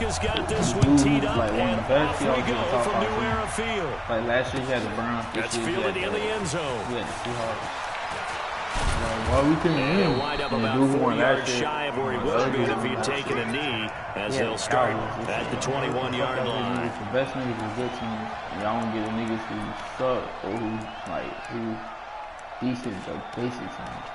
has got this one teed up, like and off we go from New Era Field. Like last year, he had the Browns. That's fielded in the end zone. Yeah, the Seahawks. Well, we couldn't win. Wind up about 4 yards shy of where he would have been if he had taken a knee, as they'll start at the 21-yard line. The best niggas are good teams. Y'all don't get the niggas who suck or who decent or basic teams.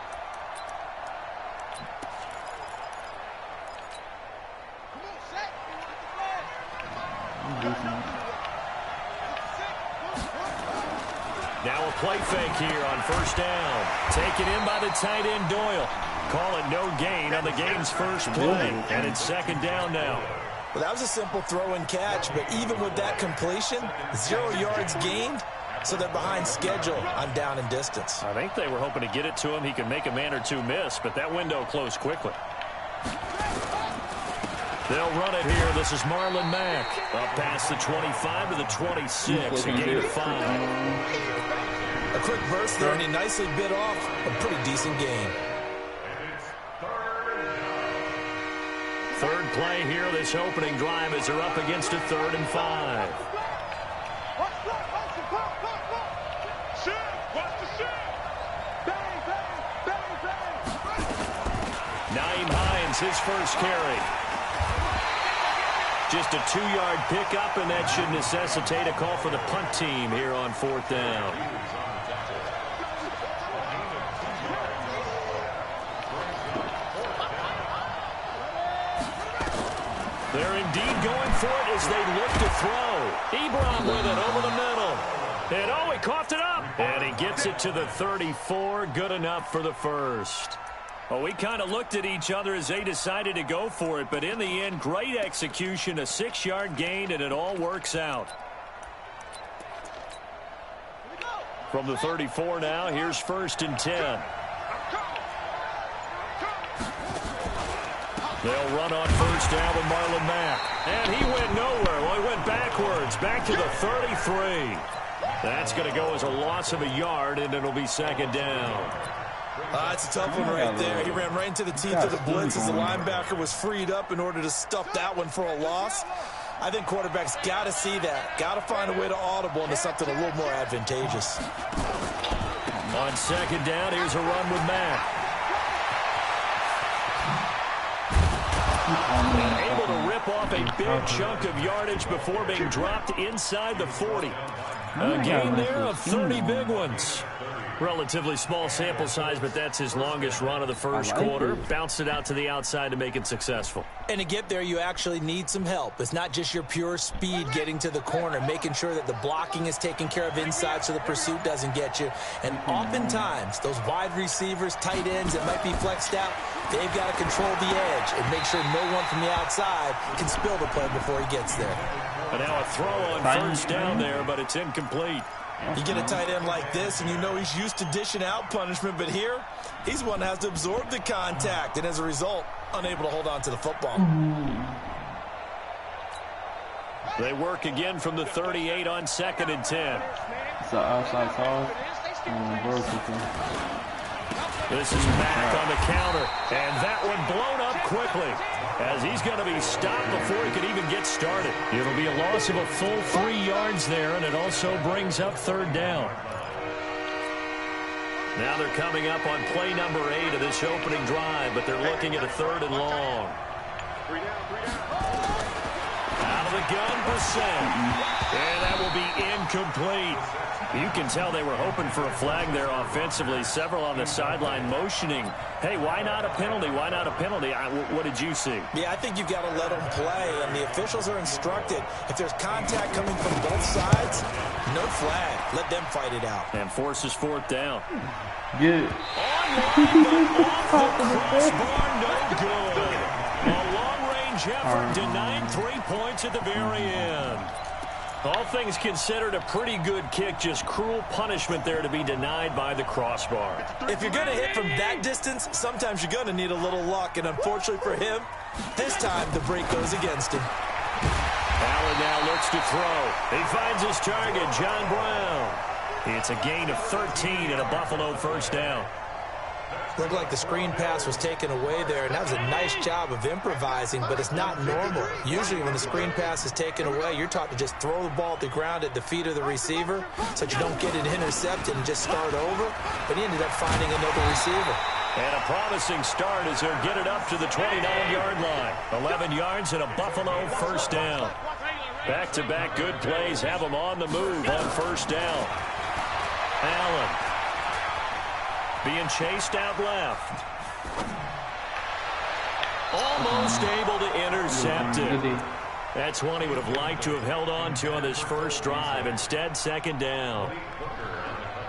Now a play fake here on first down. Taken in by the tight end Doyle. Call it no gain on the game's first play. And it's second down now. Well, that was a simple throw and catch, but even with that completion, 0 yards gained, so they're behind schedule on down and distance. I think they were hoping to get it to him. He could make a man or two miss, but that window closed quickly. They'll run it here. This is Marlon Mack. Up past the 25 to the 26. A gain of 5. A quick burst there, and he nicely bit off a pretty decent gain. Third play here, this opening drive, as they're up against a 3rd and 5. Naeem Hines, his first carry. Just a 2-yard pickup, and that should necessitate a call for the punt team here on 4th down. They're indeed going for it as they look to throw. Ebron with it over the middle. And he coughed it up. And he gets it to the 34. Good enough for the first. Well, we kind of looked at each other as they decided to go for it, but in the end, great execution, a 6-yard gain, and it all works out. From the 34 now, here's 1st and 10. They'll run on first down with Marlon Mack. And he went nowhere. Well, he went backwards, back to the 33. That's going to go as a loss of a yard, and it'll be second down. That's a tough one right there. He ran right into the teeth of the blitz as the linebacker was freed up in order to stuff that one for a loss. I think quarterbacks got to see that. Got to find a way to audible into something a little more advantageous. On second down, here's a run with Mack. And able to rip off a big chunk of yardage before being dropped inside the 40. A gain there of 30 big ones. Relatively small sample size, but that's his longest run of the first quarter. Bounced it out to the outside to make it successful. And to get there, you actually need some help. It's not just your pure speed getting to the corner, making sure that the blocking is taken care of inside so the pursuit doesn't get you. And oftentimes, those wide receivers, tight ends that might be flexed out, they've got to control the edge and make sure no one from the outside can spill the play before he gets there. And now a throw on first down there, but it's incomplete. You get a tight end like this, and you know he's used to dishing out punishment, but here, he's one that has to absorb the contact, and as a result, unable to hold on to the football. They work again from the 38 on 2nd and 10. It's an outside toss. This is Mack on the counter, and that one blown up quickly as he's going to be stopped before he can even get started. It'll be a loss of a full 3 yards there, and it also brings up 3rd down. Now they're coming up on play number 8 of this opening drive, but they're looking at a 3rd and long. Out of the gun, Brissett. And that will be incomplete. You can tell they were hoping for a flag there offensively. Several on the sideline motioning, hey, why not a penalty? Why not a penalty? What did you see? Yeah, I think you've got to let them play, and the officials are instructed. If there's contact coming from both sides, no flag. Let them fight it out. And forces 4th down. Good. Online, but off the crossbar, no good. A long-range effort denying 3 points at the very end. All things considered, a pretty good kick, just cruel punishment there to be denied by the crossbar. If you're going to hit from that distance, sometimes you're going to need a little luck, and unfortunately for him, this time the break goes against him. Allen now looks to throw. He finds his target, John Brown. It's a gain of 13 and a Buffalo first down. Looked like the screen pass was taken away there, and that was a nice job of improvising, but it's not normal. Usually when the screen pass is taken away, you're taught to just throw the ball at the ground at the feet of the receiver so that you don't get it intercepted and just start over, but he ended up finding another receiver. And a promising start as they'll get it up to the 29-yard line. 11 yards and a Buffalo first down. Back-to-back good plays have them on the move on first down. Allen being chased out left. Almost able to intercept it. That's one he would have liked to have held on to on this first drive. Instead, second down.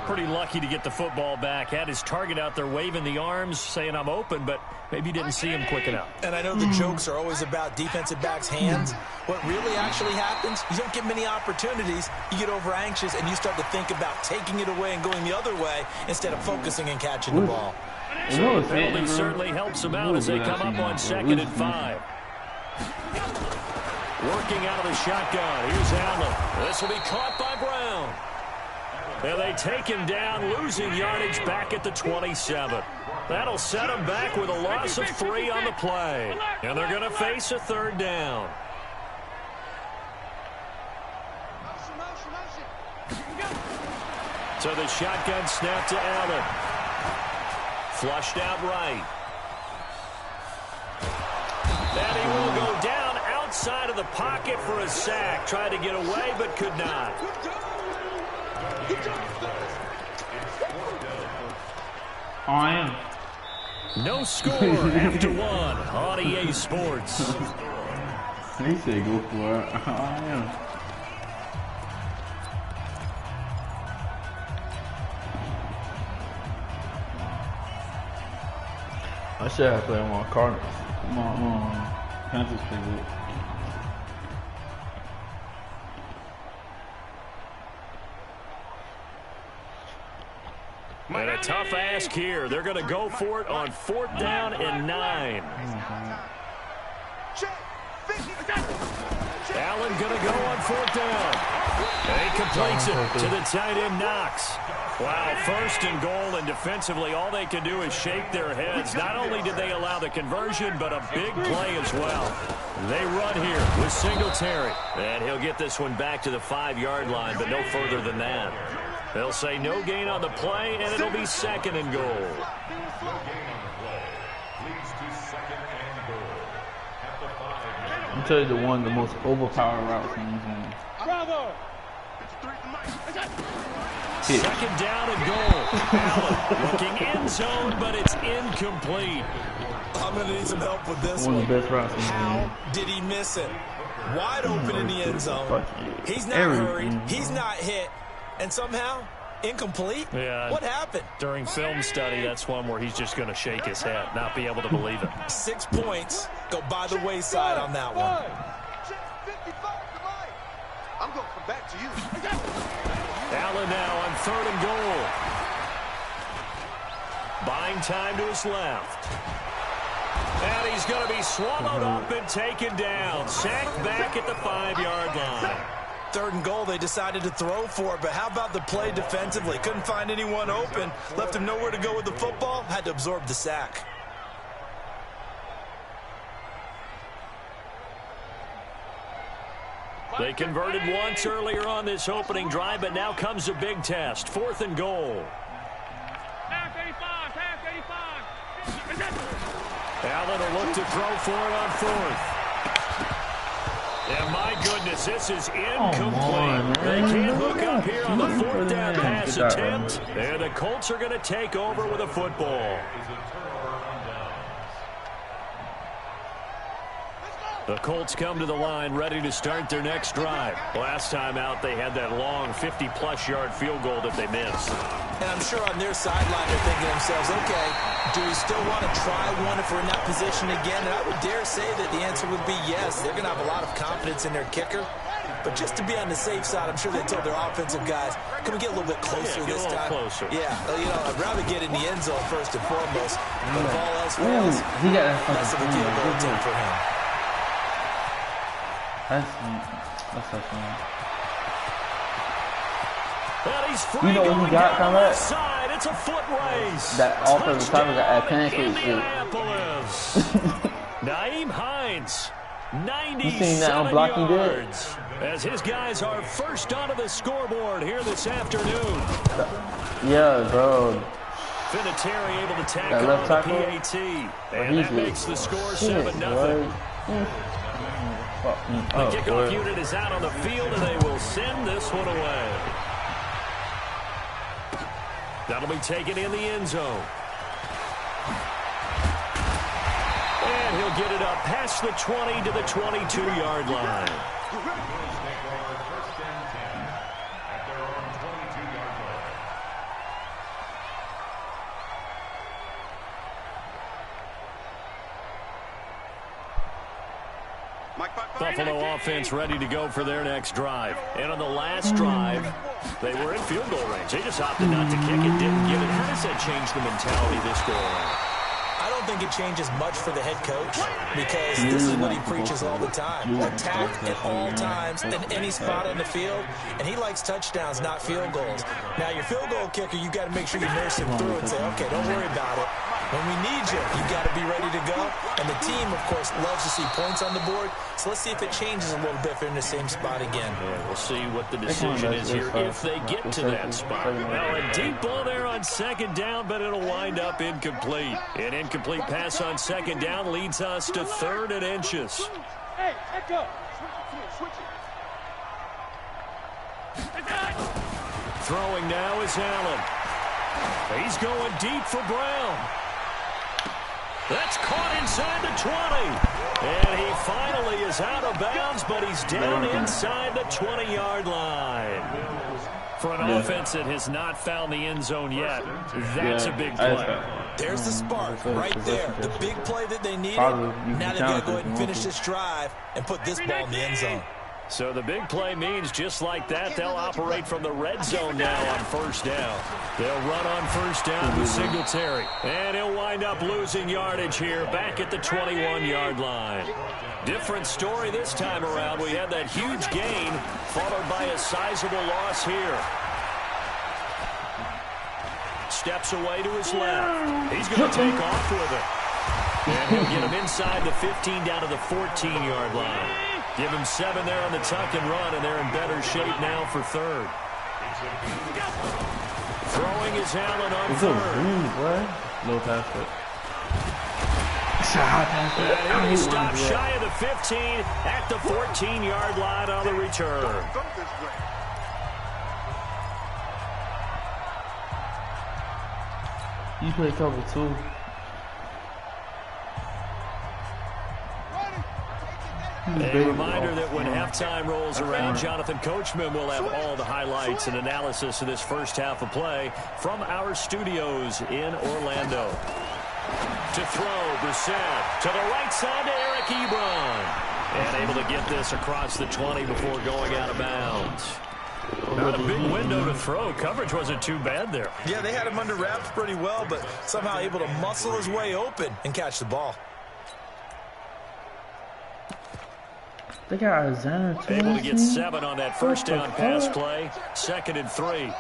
Pretty lucky to get the football back. Had his target out there waving the arms, saying I'm open, but maybe didn't see him quick enough. And I know the jokes are always about defensive backs' hands. What really actually happens, you don't get many opportunities. You get over anxious, and you start to think about taking it away and going the other way instead of focusing and catching the ball. So the penalty certainly helps them out as they come up on 2nd and 5. Working out of the shotgun. Here's Allen. This will be caught by Brown. And they take him down, losing yardage back at the 27. That'll set them back with a loss of 3 on the play. And they're going to face a third down. So the shotgun snap to Allen. Flushed out right. And he will go down outside of the pocket for a sack. Tried to get away, but could not. I am. No score after 1 on EA Sports. He said go for it. I am. I should have played my Cardinals. My Panthers played. And a tough ask here. They're going to go for it on 4th down and 9. Allen going to go on 4th down. And he completes it to the tight end Knox. Wow, 1st and goal, and defensively all they can do is shake their heads. Not only did they allow the conversion, but a big play as well. They run here with Singletary. And he'll get this one back to the 5-yard line, but no further than that. They'll say no gain on the play, and it'll be 2nd and goal. I'll tell you the one of the most overpowered routes in this game. Second down and goal. Allen looking end zone, but it's incomplete. I'm going to need some help with this One one. of the best routes in this game. How did he miss it? Wide open in the end zone. He's not hurried. He's not hit. And somehow, incomplete? Yeah. What happened? During film study, that's one where he's just going to shake his head, not be able to believe it. 6 points go by the wayside on that one. I'm going to come back to you. Allen now on 3rd and goal. Buying time to his left. And he's going to be swallowed up and taken down. Sacked back at the 5-yard line. 3rd and goal, they decided to throw for it, but how about the play defensively? Couldn't find anyone open, left him nowhere to go with the football, had to absorb the sack. They converted once earlier on this opening drive, but now comes a big test. 4th and goal. Allen will look to throw for it on 4th. And my goodness, this is incomplete. They can't hook up here on the 4th down pass attempt. And the Colts are going to take over with a football. The Colts come to the line ready to start their next drive. Last time out, they had that long 50-plus yard field goal that they missed. And I'm sure on their sideline they're thinking to themselves, okay, do we still want to try one if we're in that position again? And I would dare say that the answer would be yes. They're going to have a lot of confidence in their kicker. But just to be on the safe side, I'm sure they told their offensive guys, can we get a little bit closer this time? Closer. Yeah, you know, I'd rather get in the end zone first and foremost. But if all else fails, less of a field goal attempt for him. That's so funny. And he's free You know what going he got, down the Conrad? left side, And it's a foot race. That offensive tackle got pancakes. Indianapolis. Nyheim Hines, 97 yards. As his guys are first onto the scoreboard here this afternoon. Yeah, bro. Vinatieri able to tack on the PAT. And that makes the score 7-0. The kickoff unit is out on the field, and they will send this one away. That'll be taken in the end zone. And he'll get it up past the 20 to the 22-yard line. Buffalo offense ready to go for their next drive. And on the last drive, they were in field goal range. They just opted not to kick it, didn't give it. How does that change the mentality this go around? I don't think it changes much for the head coach because this is what he preaches all the time. Attack at all times in any spot on the field, and he likes touchdowns, not field goals. Now, your field goal kicker, you got to make sure you nurse him through and say, okay, don't worry about it. When we need you, you got to be ready to go. And the team, of course, loves to see points on the board. So let's see if it changes a little bit if they're in the same spot again. Yeah, we'll see what the decision is here if they get to that spot. Now, a deep ball there on second down, but it'll wind up incomplete. An incomplete pass on second down leads us to 3rd and inches. Hey, echo. Switch it. Throwing now is Allen. He's going deep for Brown. That's caught inside the 20. And he finally is out of bounds, but he's down inside the 20-yard line. For an offense that has not found the end zone yet, that's a big play. There's the spark right there. The big play that they needed. Now they've got to go ahead and finish this drive and put this ball in the end zone. So the big play means just like that, they'll operate from the red zone now on first down. They'll run on first down with Singletary. And he'll wind up losing yardage here back at the 21-yard line. Different story this time around. We had that huge gain followed by a sizable loss here. Steps away to his left. He's going to take off with it. And he'll get him inside the 15 down to the 14-yard line. Give him 7 there on the tuck and run, and they're in better shape now for 3rd. Throwing is Allen on 3rd. No pass it. And he stops shy of the 15 at the 14-yard line on the return. You play cover 2. A reminder that when halftime rolls around, Jonathan Coachman will have all the highlights and analysis of this first half of play from our studios in Orlando. To throw, Brissett to the right side to Eric Ebron. And able to get this across the 20 before going out of bounds. Not a big window to throw. Coverage wasn't too bad there. Yeah, they had him under wraps pretty well, but somehow able to muscle his way open and catch the ball. They got Alexander too. Able to get 7 on that first down pass play. 2nd and 3.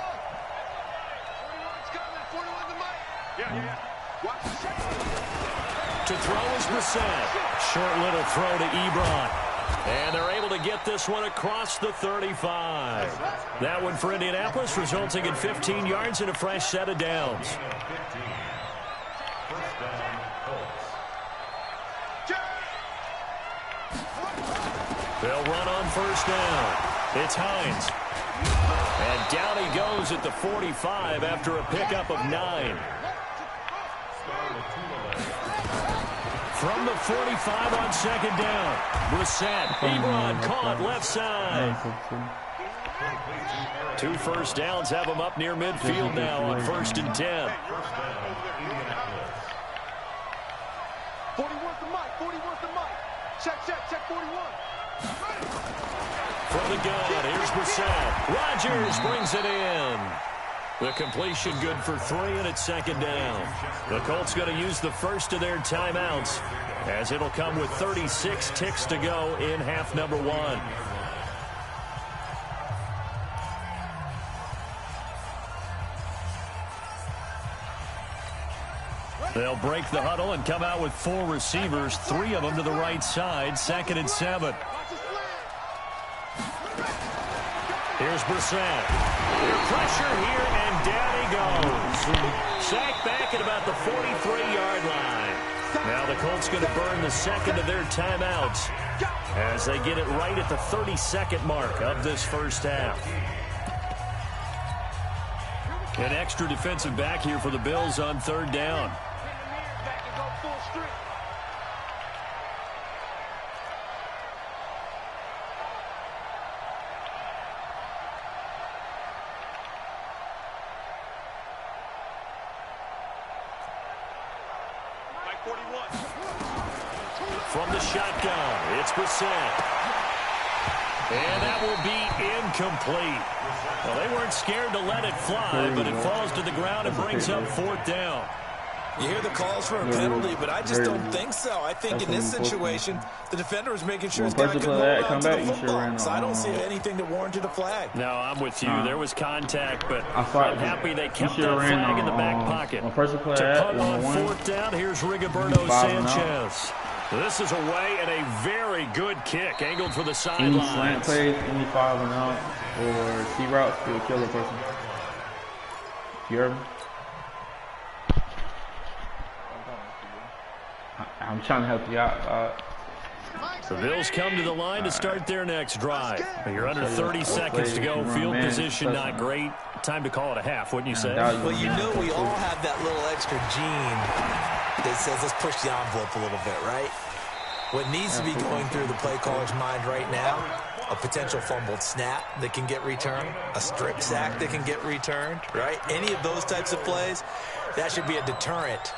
To throw is Brissett. Short little throw to Ebron. And they're able to get this one across the 35. That one for Indianapolis resulting in 15 yards and a fresh set of downs. They'll run on first down. It's Hines. And down he goes at the 45 after a pickup of 9. From the 45 on second down. Brissett. Ebron caught left side. 2 first downs have him up near midfield now on 1st and 10. 41 to Mike. 41 to Mike. Check 41. From the gun, here's Brissett. Rodgers brings it in. The completion good for 3, and it's second down. The Colts going to use the first of their timeouts as it'll come with 36 ticks to go in half number 1. They'll break the huddle and come out with 4 receivers, 3 of them to the right side, 2nd and 7. Here's Brissett. Pressure here, and down he goes. Sacked back at about the 43-yard line. Now the Colts going to burn the 2nd of their timeouts as they get it right at the 32nd mark of this first half. An extra defensive back here for the Bills on 3rd down. From the shotgun, it's Brissett. And that will be incomplete. Well, they weren't scared to let it fly, but it falls to the ground and brings up 4th down. You hear the calls for a penalty, but I just don't think so. I think in this situation, the defender was making sure his guy couldn't hold on to the football. So I don't see anything that warranted a flag. No, I'm with you. There was contact, but I'm happy they kept that flag in the back pocket. To punt on 4th down, here's Rigoberto Sanchez. This is away and a very good kick, angled for the sidelines. Any slant plays, any 5 and out, or C routes will kill a person. You heard me? I'm trying to help you out. The Bills come to the line to start their next drive. You're under 30 seconds to go. Field position not great. Time to call it a half, wouldn't you say? Well, you know we all have that little extra gene that says let's push the envelope a little bit, right? What needs to be going through the play caller's mind right now, a potential fumbled snap that can get returned, a strip sack that can get returned, right? Any of those types of plays, that should be a deterrent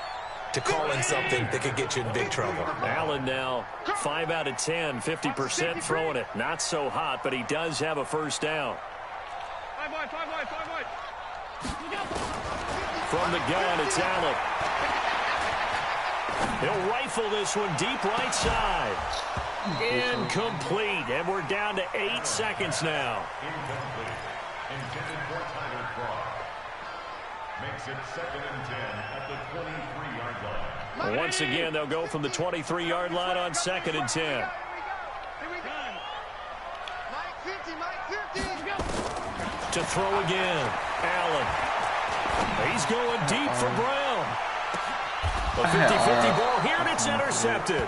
to call in something that could get you in big trouble. Allen now 5 out of 10, 50% throwing it. Not so hot, but he does have a first down. 5 wide. From the gun, it's Allen. He'll rifle this one deep right side. Incomplete, and we're down to 8 seconds now. Incomplete. Intended for Tyler Cross. Makes it 2nd and 10 at the 23-yard line. Once again, they'll go from the 23-yard line on 2nd and 10. Here we go. Mike 50. To throw again, Allen. He's going deep for Brown. A 50-50 ball here, and it's intercepted.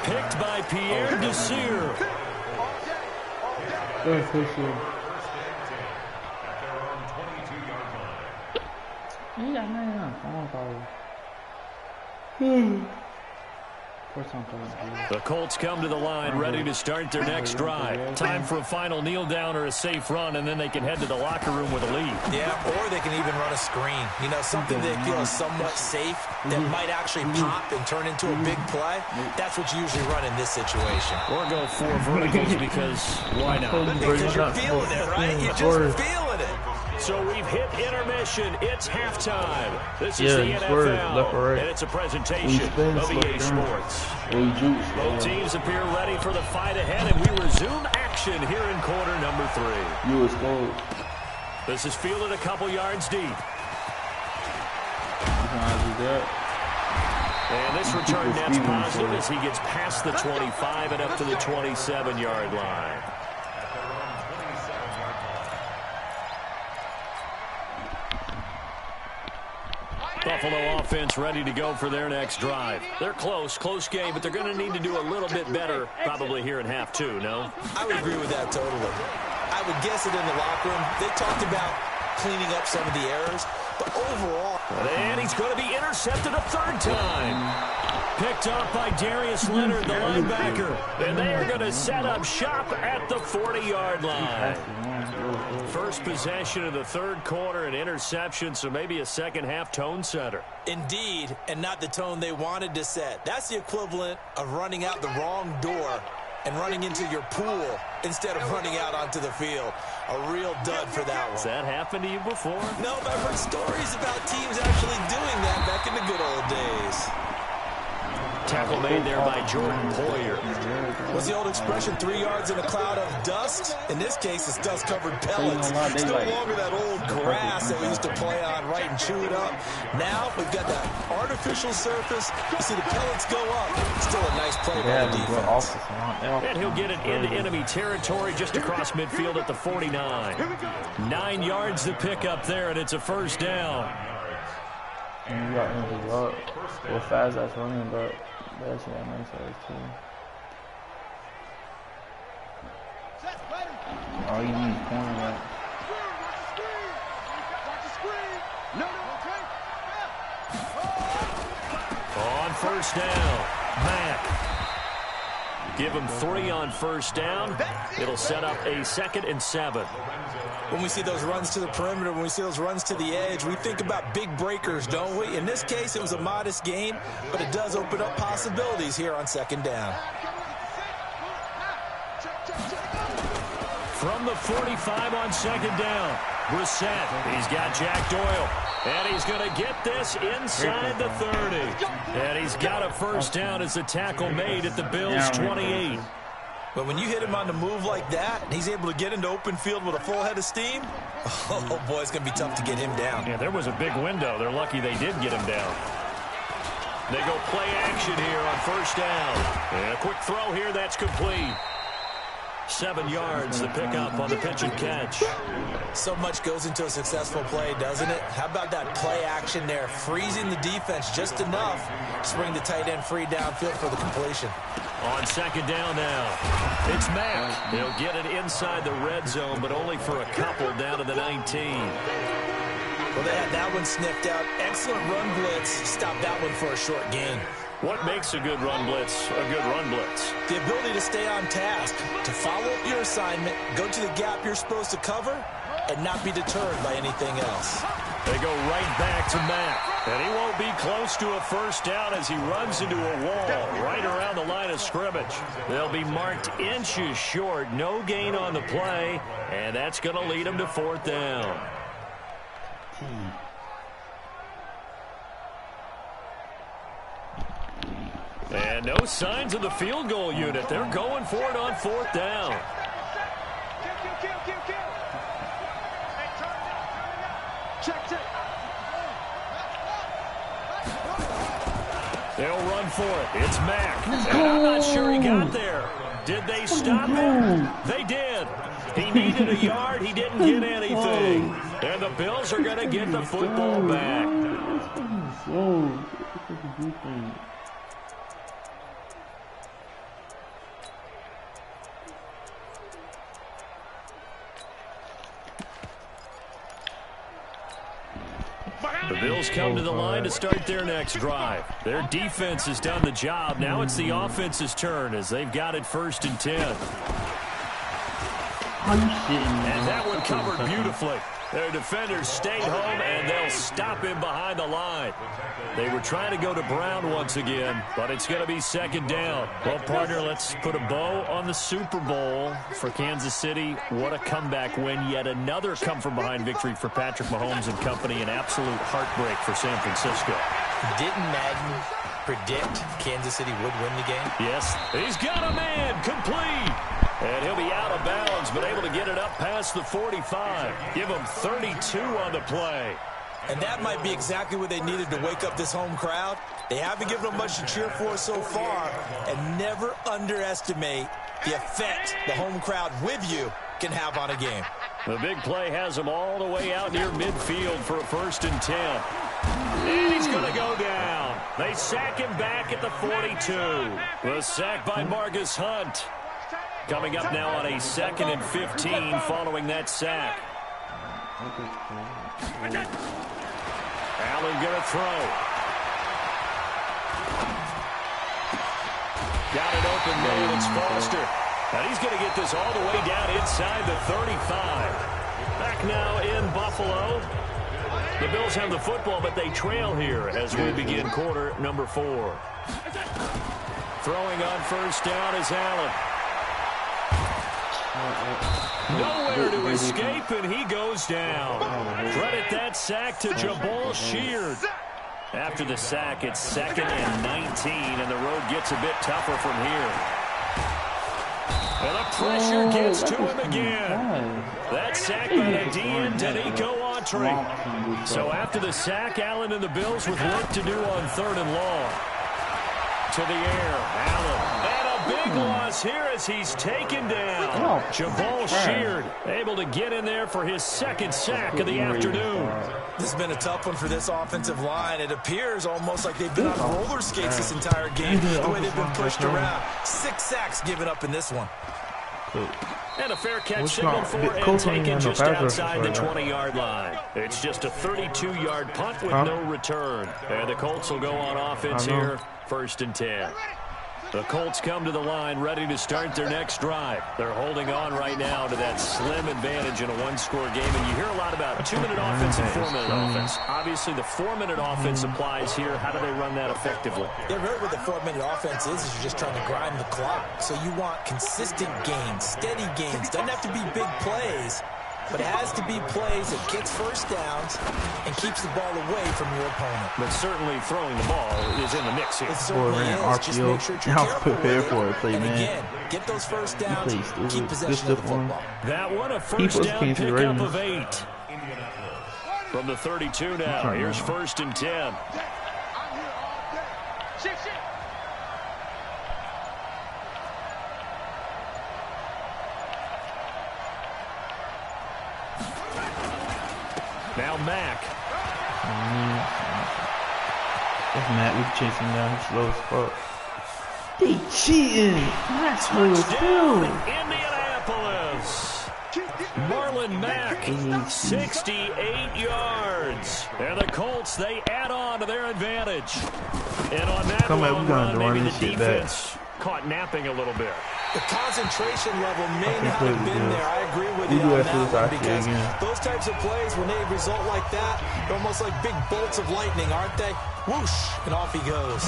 Picked by Pierre Desir. The Colts come to the line ready to start their next drive. Time for a final kneel down or a safe run, and then they can head to the locker room with a lead. Yeah, or they can even run a screen. You know, something they feel is somewhat safe that might actually pop and turn into a big play. That's what you usually run in this situation. Or go 4 verticals because why not? Because you're feeling it, right? You're just feeling it. So we've hit intermission. It's halftime. This is the NFL, and it's a presentation of EA Sports. Both teams appear ready for the fight ahead, and we resume action here in quarter number 3. This is fielded a couple yards deep. And this return net's positive as he gets past the 25 and up to the 27-yard line. Buffalo offense ready to go for their next drive. They're close game, but they're going to need to do a little bit better probably here in half 2, no? I would agree with that totally. I would guess it in the locker room. They talked about cleaning up some of the errors, but overall. And he's going to be intercepted a 3rd time. Picked up by Darius Leonard, the linebacker. And they are going to set up shop at the 40-yard line. First possession of the 3rd quarter, an interception, so maybe a second-half tone setter. Indeed, and not the tone they wanted to set. That's the equivalent of running out the wrong door and running into your pool instead of running out onto the field. A real dud for that one. Has that happened to you before? No, but I've heard stories about teams actually doing that back in the good old days. Tackle made there by Jordan Poyer. What's the old expression, 3 yards in a cloud of dust? In this case, it's dust-covered pellets. It's no longer that old grass that we used to play on, right, and chew it up. Now we've got that artificial surface. You see the pellets go up. Still a nice play by the defense. And he'll get it into enemy territory just across midfield at the 49. 9 yards to pick up there, and it's a first down. And you got injured up. Well, fast that's running, but that's what nice size too. All you need is cornerback. On first down, Mack. Give him 3 on first down. It'll set up a 2nd and 7. When we see those runs to the perimeter, when we see those runs to the edge, we think about big breakers, don't we? In this case, it was a modest gain, but it does open up possibilities here on 2nd down. From the 45 on 2nd down, Brissett. He's got Jack Doyle. And he's going to get this inside the 30. And he's got a first down as the tackle made at the Bills' 28. But when you hit him on the move like that, and he's able to get into open field with a full head of steam, oh boy, it's going to be tough to get him down. Yeah, there was a big window. They're lucky they did get him down. They go play action here on first down. And a quick throw here, that's complete. 7 yards to pick up on the pitch and catch. So much goes into a successful play, doesn't it? How about that play action there, freezing the defense just enough to bring the tight end free downfield for the completion. On 2nd down now, it's Mack. He'll get it inside the red zone, but only for a couple down to the 19. Well, they had that one sniffed out. Excellent run blitz. Stopped that one for a short gain. What makes a good run blitz a good run blitz? The ability to stay on task, to follow up your assignment, go to the gap you're supposed to cover, and not be deterred by anything else. They go right back to Mack. And he won't be close to a first down as he runs into a wall right around the line of scrimmage. They'll be marked inches short. No gain on the play, and that's going to lead them to 4th down. And no signs of the field goal unit. They're going for it on 4th down. They'll run for it. It's Mack. And I'm not sure he got there. Did they stop him? They did. He needed a yard. He didn't get anything. And the Bills are going to get the football back. The Bills come to the line to start their next drive. Their defense has done the job. Now it's the offense's turn as they've got it 1st and 10. And that one covered beautifully. Their defenders stayed home, and they'll stop him behind the line. They were trying to go to Brown once again, but it's going to be 2nd down. Well, partner, let's put a bow on the Super Bowl for Kansas City. What a comeback win. Yet another come-from-behind victory for Patrick Mahomes and company. An absolute heartbreak for San Francisco. Didn't Madden predict Kansas City would win the game? Yes, he's got a man complete. And he'll be out of bounds, but able to get it up past the 45. Give him 32 on the play. And that might be exactly what they needed to wake up this home crowd. They haven't given them much to cheer for so far. And never underestimate the effect the home crowd with you can have on a game. The big play has him all the way out near midfield for a 1st and 10. And he's going to go down. They sack him back at the 42. The sack by Marcus Hunt. Coming up now on a 2nd and 15 following that sack. Allen going to throw. Got it open there. It's Foster. And he's going to get this all the way down inside the 35. Back now in Buffalo. The Bills have the football, but they trail here as we begin quarter number 4. Throwing on first down is Allen. Nowhere to escape, and he goes down. Credit that sack to Jabal Sheard. After the sack, it's 2nd and 19, and the road gets a bit tougher from here. And the pressure gets to him again. That sack by the DN, Danico Autry. So after the sack, Allen and the Bills with work to do on 3rd and long. To the air, Allen. And a big loss here as he's taken down. Jabal Sheard able to get in there for his 2nd sack of the afternoon. This has been a tough one for this offensive line. It appears almost like they've been on roller skates this entire game, the way they've been pushed around. 6 sacks given up in this one. And a fair catch signaled for and taken just outside the 20-yard line. It's just a 32-yard punt with no return. And the Colts will go on offense here, 1st and 10. The Colts come to the line ready to start their next drive. They're holding on right now to that slim advantage in a 1-score game. And you hear a lot about 2-minute offense and 4-minute offense. Obviously, the 4-minute offense applies here. How do they run that effectively? Yeah, really what the 4-minute offense is you're just trying to grind the clock. So you want consistent gains, steady gains. Doesn't have to be big plays, but it has to be plays that gets first downs and keeps the ball away from your opponent. But certainly throwing the ball is in the mix here. It certainly is. Just make sure you're careful with it. And again, get those first downs, keep possession of the football. That one, a first down pickup of 8. From the 32 now, here's 1st and 10. Now Mack. That's Matt. We can chase him down. He's slow as fuck. They cheating. That's slow as hell. Indianapolis. Marlon Mack, 68 yards. And the Colts, they add on to their advantage. And on that long run, maybe the defense caught napping a little bit. The concentration level may not have been there. I agree with you on that one because those types of plays, when they result like that, they're almost like big bolts of lightning, aren't they? Whoosh, and off he goes.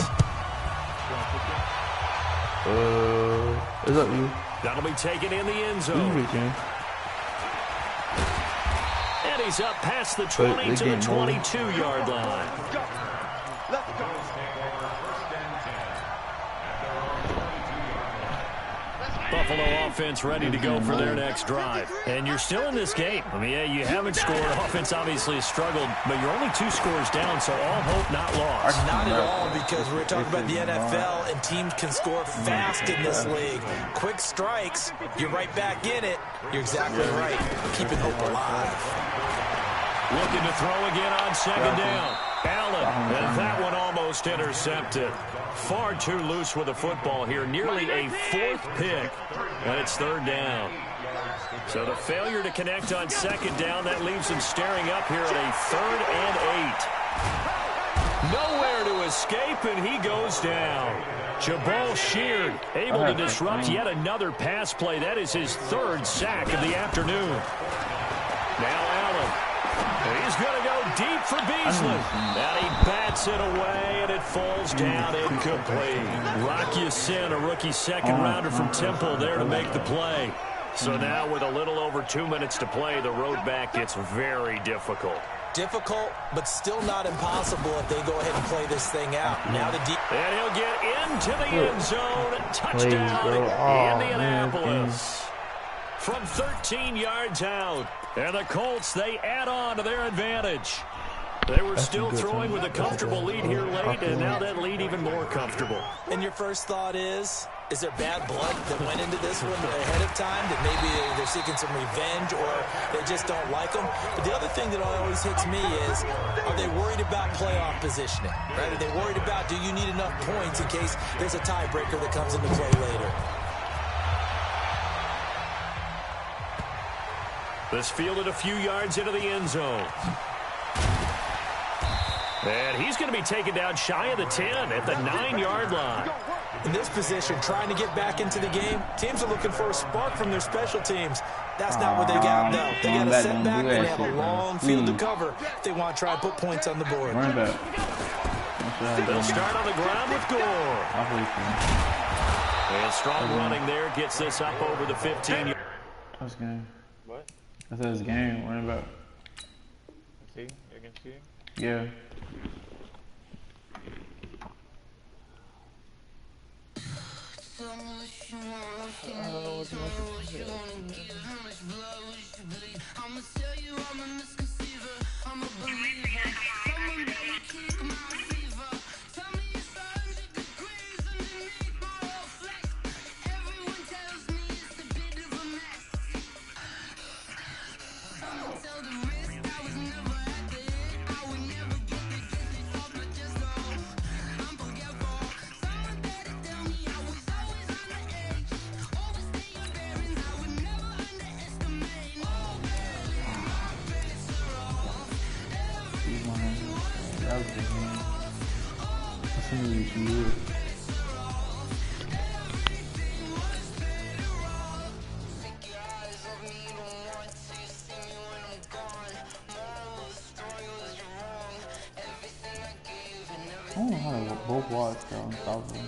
Is that you? That'll be taken in the end zone. And he's up past the 20 to the 22-yard line. Buffalo offense ready to go for their next drive. And you're still in this game. I mean, yeah, you haven't scored. Offense obviously has struggled, but you're only 2 scores down, so all hope not lost. Not at all, because we're talking about the NFL, and teams can score fast in this league. Quick strikes, you're right back in it. You're exactly right. Keeping hope alive. Looking to throw again on 2nd down. Allen, and that one almost intercepted. Far too loose with the football here. Nearly a 4th pick, and it's 3rd down. So the failure to connect on 2nd down, that leaves him staring up here at a 3rd and 8. Nowhere to escape, and he goes down. Jabal Sheard able to disrupt yet another pass play. That is his 3rd sack of the afternoon. Now Allen. He's going to go deep for Beasley. And he bats it away, and it falls down incomplete. Rock Ya-Sin, a rookie 2nd rounder from Temple, there to make the play. So now with a little over 2 minutes to play, the road back gets very difficult. Difficult, but still not impossible if they go ahead and play this thing out. Now the deep. And he'll get into the end zone. Touchdown, Indianapolis. From 13 yards out. And the Colts, they add on to their advantage. They were still throwing with a comfortable lead here late, and now that lead even more comfortable. And your first thought is there bad blood that went into this one ahead of time, that maybe they're seeking some revenge or they just don't like them? But the other thing that always hits me is, are they worried about playoff positioning? Right? Are they worried about, do you need enough points in case there's a tiebreaker that comes into play later? This fielded a few yards into the end zone. And he's going to be taken down shy of the 10 at the 9-yard line. In this position, trying to get back into the game, teams are looking for a spark from their special teams. That's not what they got, though. They got a setback and they have a long field to cover if they want to try and put points on the board. They'll start on the ground with Gore. And strong running there gets this up over the 15. That's game. What? I said it's game. Worry about. See? You're against you? Yeah. I don't know how to both watch that on top of them.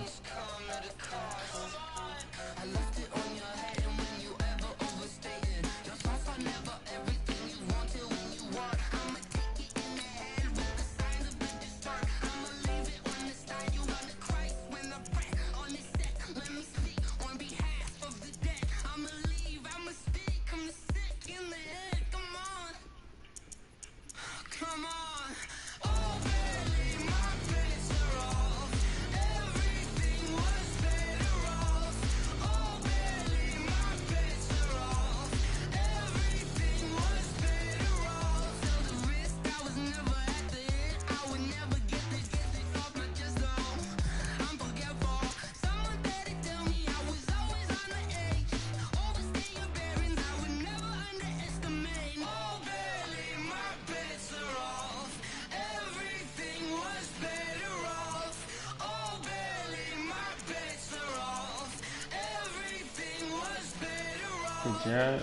Good job.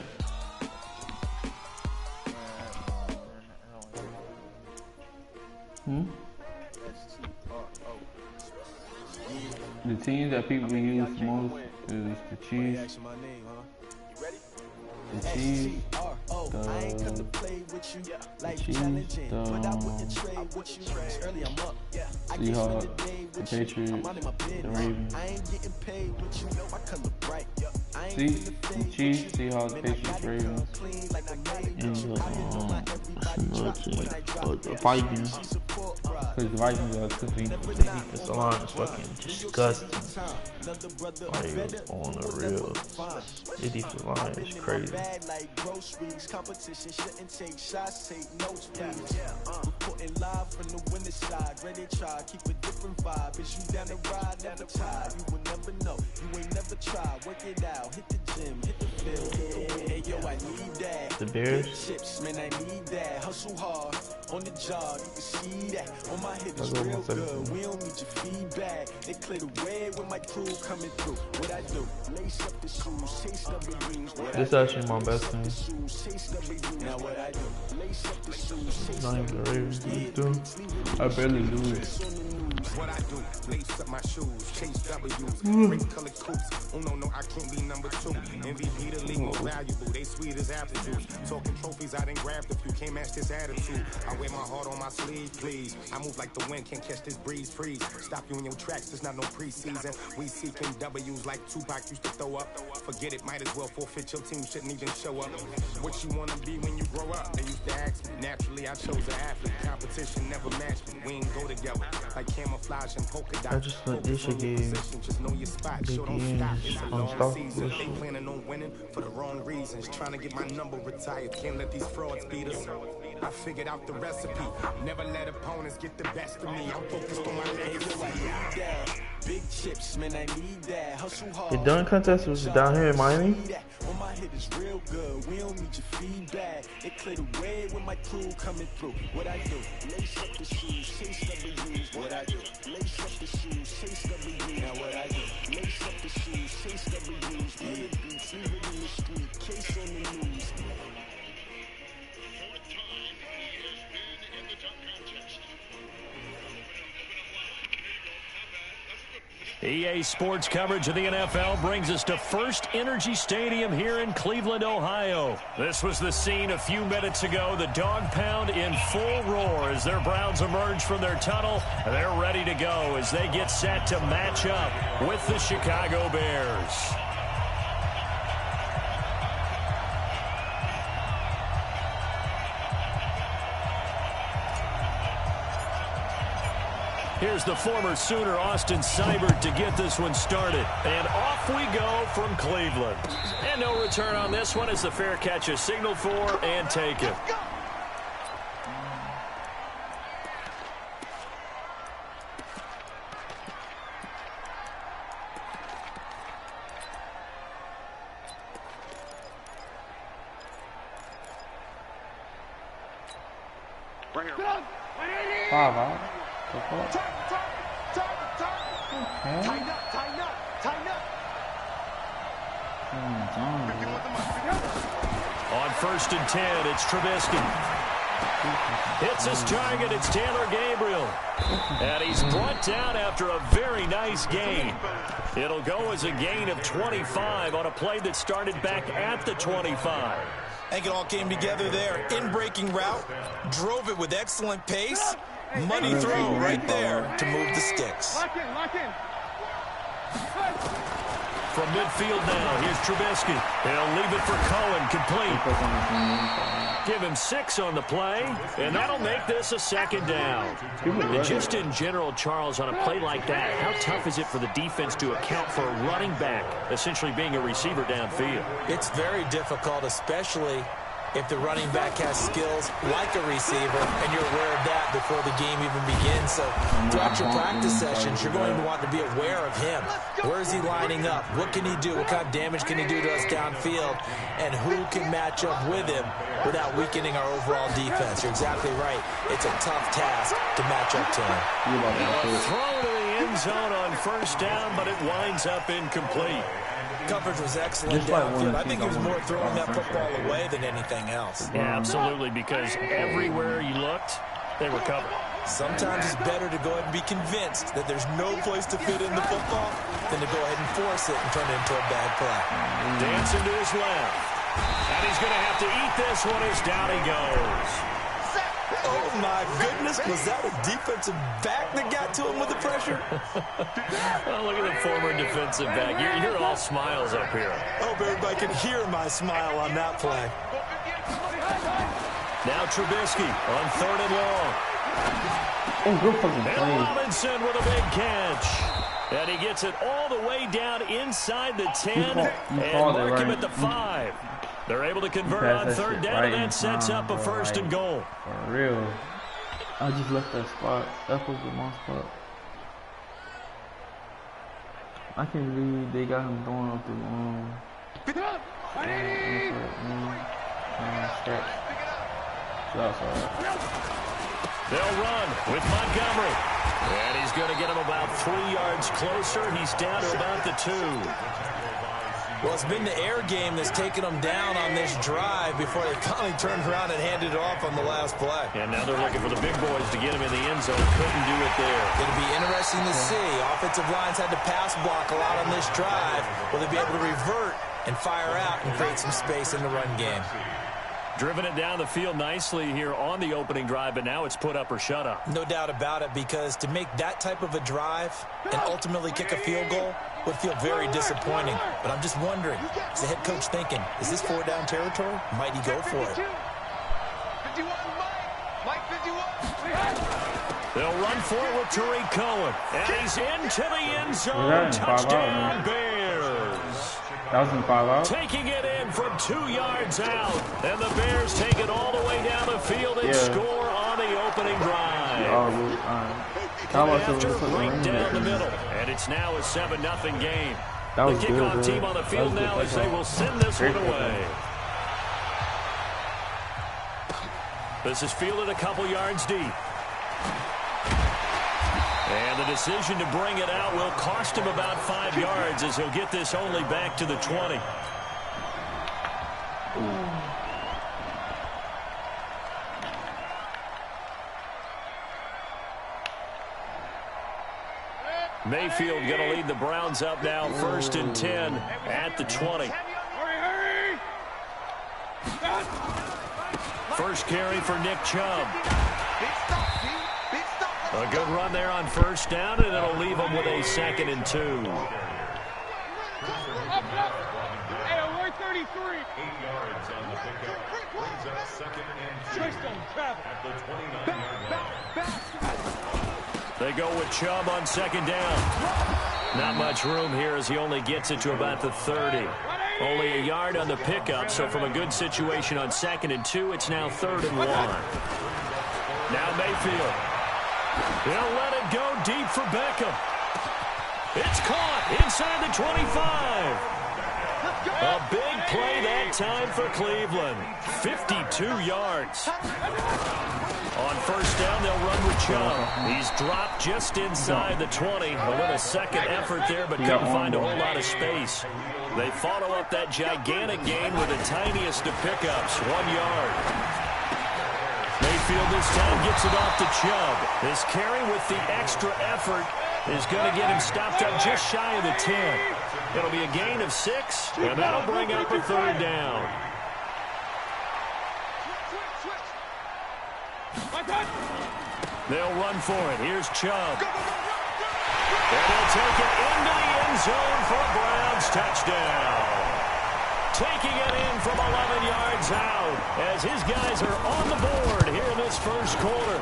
The teams that people use most is the Chiefs, the Chiefs, the Seahawks, the Patriots, the Ravens. See, the Chiefs, Seahawks, Patriots, Ravens, and the Vikings. Because the Vikings are cooking. The defensive line is fucking disgusting. Like, on the real. The defensive line is crazy. The Bears. On the job, you can see that. On my head is real good. We don't need your feedback. They clear the way with my crew coming through. What I do? Lace up the shoes, chase up the rings. This is actually my best thing. Now what I do? Lace up the shoes, not even the Ravens do. I barely lose. What I do, lace up my shoes, chase W's, ring color coops. Oh no, I can't be number 2. MVP the league most valuable, they sweet as apple juice. Talking trophies, I done grabbed a few, can't match this attitude. I wear my heart on my sleeve, please. I move like the wind, can't catch this breeze, freeze. Stop you in your tracks, there's not no preseason. We seeking W's like Tupac used to throw up. Forget it, might as well forfeit, your team shouldn't even show up. What you wanna be when you grow up? They used to ask me. Naturally, I chose an athlete. Competition never matched me. We ain't go together like camouflage and polka dots. I just thought they should give just know your spot. Big Show don't games stop. It's a long season. unstoppable. They planning on winning for the wrong reasons. Trying to get my number retired. Can't let these frauds beat us. I figured out the recipe. Never let opponents get the best of me. I'm focused on my legacy. Big chips, man, I need that. Hustle hard. The dunk contest was down here in Miami. On my head is real good. We don't need your feedback. They clear the way with my crew coming through. What I do? Lace up the shoes, chase W's. What I do? Lace up the shoes, chase W's. Now what I do? Lace up the shoes, chase W's. Leave it in the street, case on the news. EA Sports coverage of the NFL brings us to First Energy Stadium here in Cleveland, Ohio. This was the scene a few minutes ago. The dog pound in full roar as their Browns emerge from their tunnel. They're ready to go as they get set to match up with the Chicago Bears. Here's the former Sooner, Austin Seibert, to get this one started. And off we go from Cleveland. And no return on this one as the fair catch is signaled for and taken. Bring her up. 5 out. Okay. Tighten up, tighten up, tighten up. On 1st and 10, it's Trubisky. Hits his target, it's Taylor Gabriel. And he's brought down after a very nice gain. It'll go as a gain of 25 on a play that started back at the 25. I think it all came together there. In-breaking route, drove it with excellent pace. Money throw right there to move the sticks. Lock in, lock in. From midfield now, here's Trubisky. He'll leave it for Cohen, complete. Give him 6 on the play, and that'll make this a second down. And just in general, Charles, on a play like that, how tough is it for the defense to account for a running back essentially being a receiver downfield? It's very difficult, especially if the running back has skills like a receiver, and you're aware of that before the game even begins. So throughout your practice sessions, you're going to want to be aware of him. Where is he lining up? What can he do? What kind of damage can he do to us downfield? And who can match up with him without weakening our overall defense? You're exactly right. It's a tough task to match up to him. Throw to the end zone on 1st down, but it winds up incomplete. Coverage was excellent downfield. I think he was more throwing that football away than anything else. Yeah, absolutely, because everywhere you looked, they were covered. Sometimes it's better to go ahead and be convinced that there's no place to fit in the football than to go ahead and force it and turn it into a bad play. Dancing to his left. And he's going to have to eat this one as down he goes. Oh, my goodness. Was that a defensive back that got to him with the pressure? Well, look at the former defensive back. You're all smiles up here. I hope everybody can hear my smile on that play. Now Trubisky on 3rd and long. Oh, good fucking And play. Robinson with a big catch. And he gets it all the way down inside the 10 and mark him at the 5. They're able to convert on 3rd down, and that sets up a 1st and goal. For real. I just left that spot. That was the wrong spot. I can't believe they got him throwing up the They'll run with Montgomery. And he's going to get him about 3 yards closer. He's down to about the 2. Well, it's been the air game that's taken them down on this drive before they finally turned around and handed it off on the last play. And now they're looking for the big boys to get him in the end zone. Couldn't do it there. It'll be interesting to see. Offensive lines had to pass block a lot on this drive. Will they be able to revert and fire out and create some space in the run game? Driven it down the field nicely here on the opening drive, but now it's put up or shut up. No doubt about it, because to make that type of a drive and ultimately kick a field goal would feel very disappointing. But I'm just wondering, is the head coach thinking, is this 4-down territory? Might he go for it? 51, Mike 51. They'll run for it with Tariq Cohen. And he's into the end zone. Touchdown, Bears. That was in 5 out. Taking it in from 2 yards out. And the Bears take it all the way down the field and score on the opening drive. After right down the middle. And it's now a 7-0 game. The kickoff team on the field now as they will send this one away. This is fielded a couple yards deep. And the decision to bring it out will cost him about 5 yards as he'll get this only back to the 20. Mayfield going to lead the Browns up now, 1st and 10 at the 20. First carry for Nick Chubb. A good run there on 1st down, and it'll leave him with a 2nd and 2. Hey, we're 33. 8 yards on the pickup. Brings up 2nd and 2 at the 29-yard line. They go with Chubb on 2nd down. Not much room here as he only gets it to about the 30. Only a yard on the pickup, so from a good situation on 2nd and 2, it's now 3rd and 1. Now Mayfield. He'll let it go deep for Beckham. It's caught inside the 25. A big play that time for Cleveland. 52 yards. On 1st down, they'll run with Chubb. He's dropped just inside the 20. A little second effort there, but couldn't find a whole lot of space. They follow up that gigantic gain with the tiniest of pickups, 1 yard. Mayfield this time gets it off to Chubb. This carry with the extra effort is going to get him stopped up just shy of the 10. It'll be a gain of 6, and that'll bring up a 3rd down. They'll run for it. Here's Chubb. And he'll take it into the end zone for a Browns touchdown. Taking it in from 11 yards out as his guys are on the board here in this 1st quarter.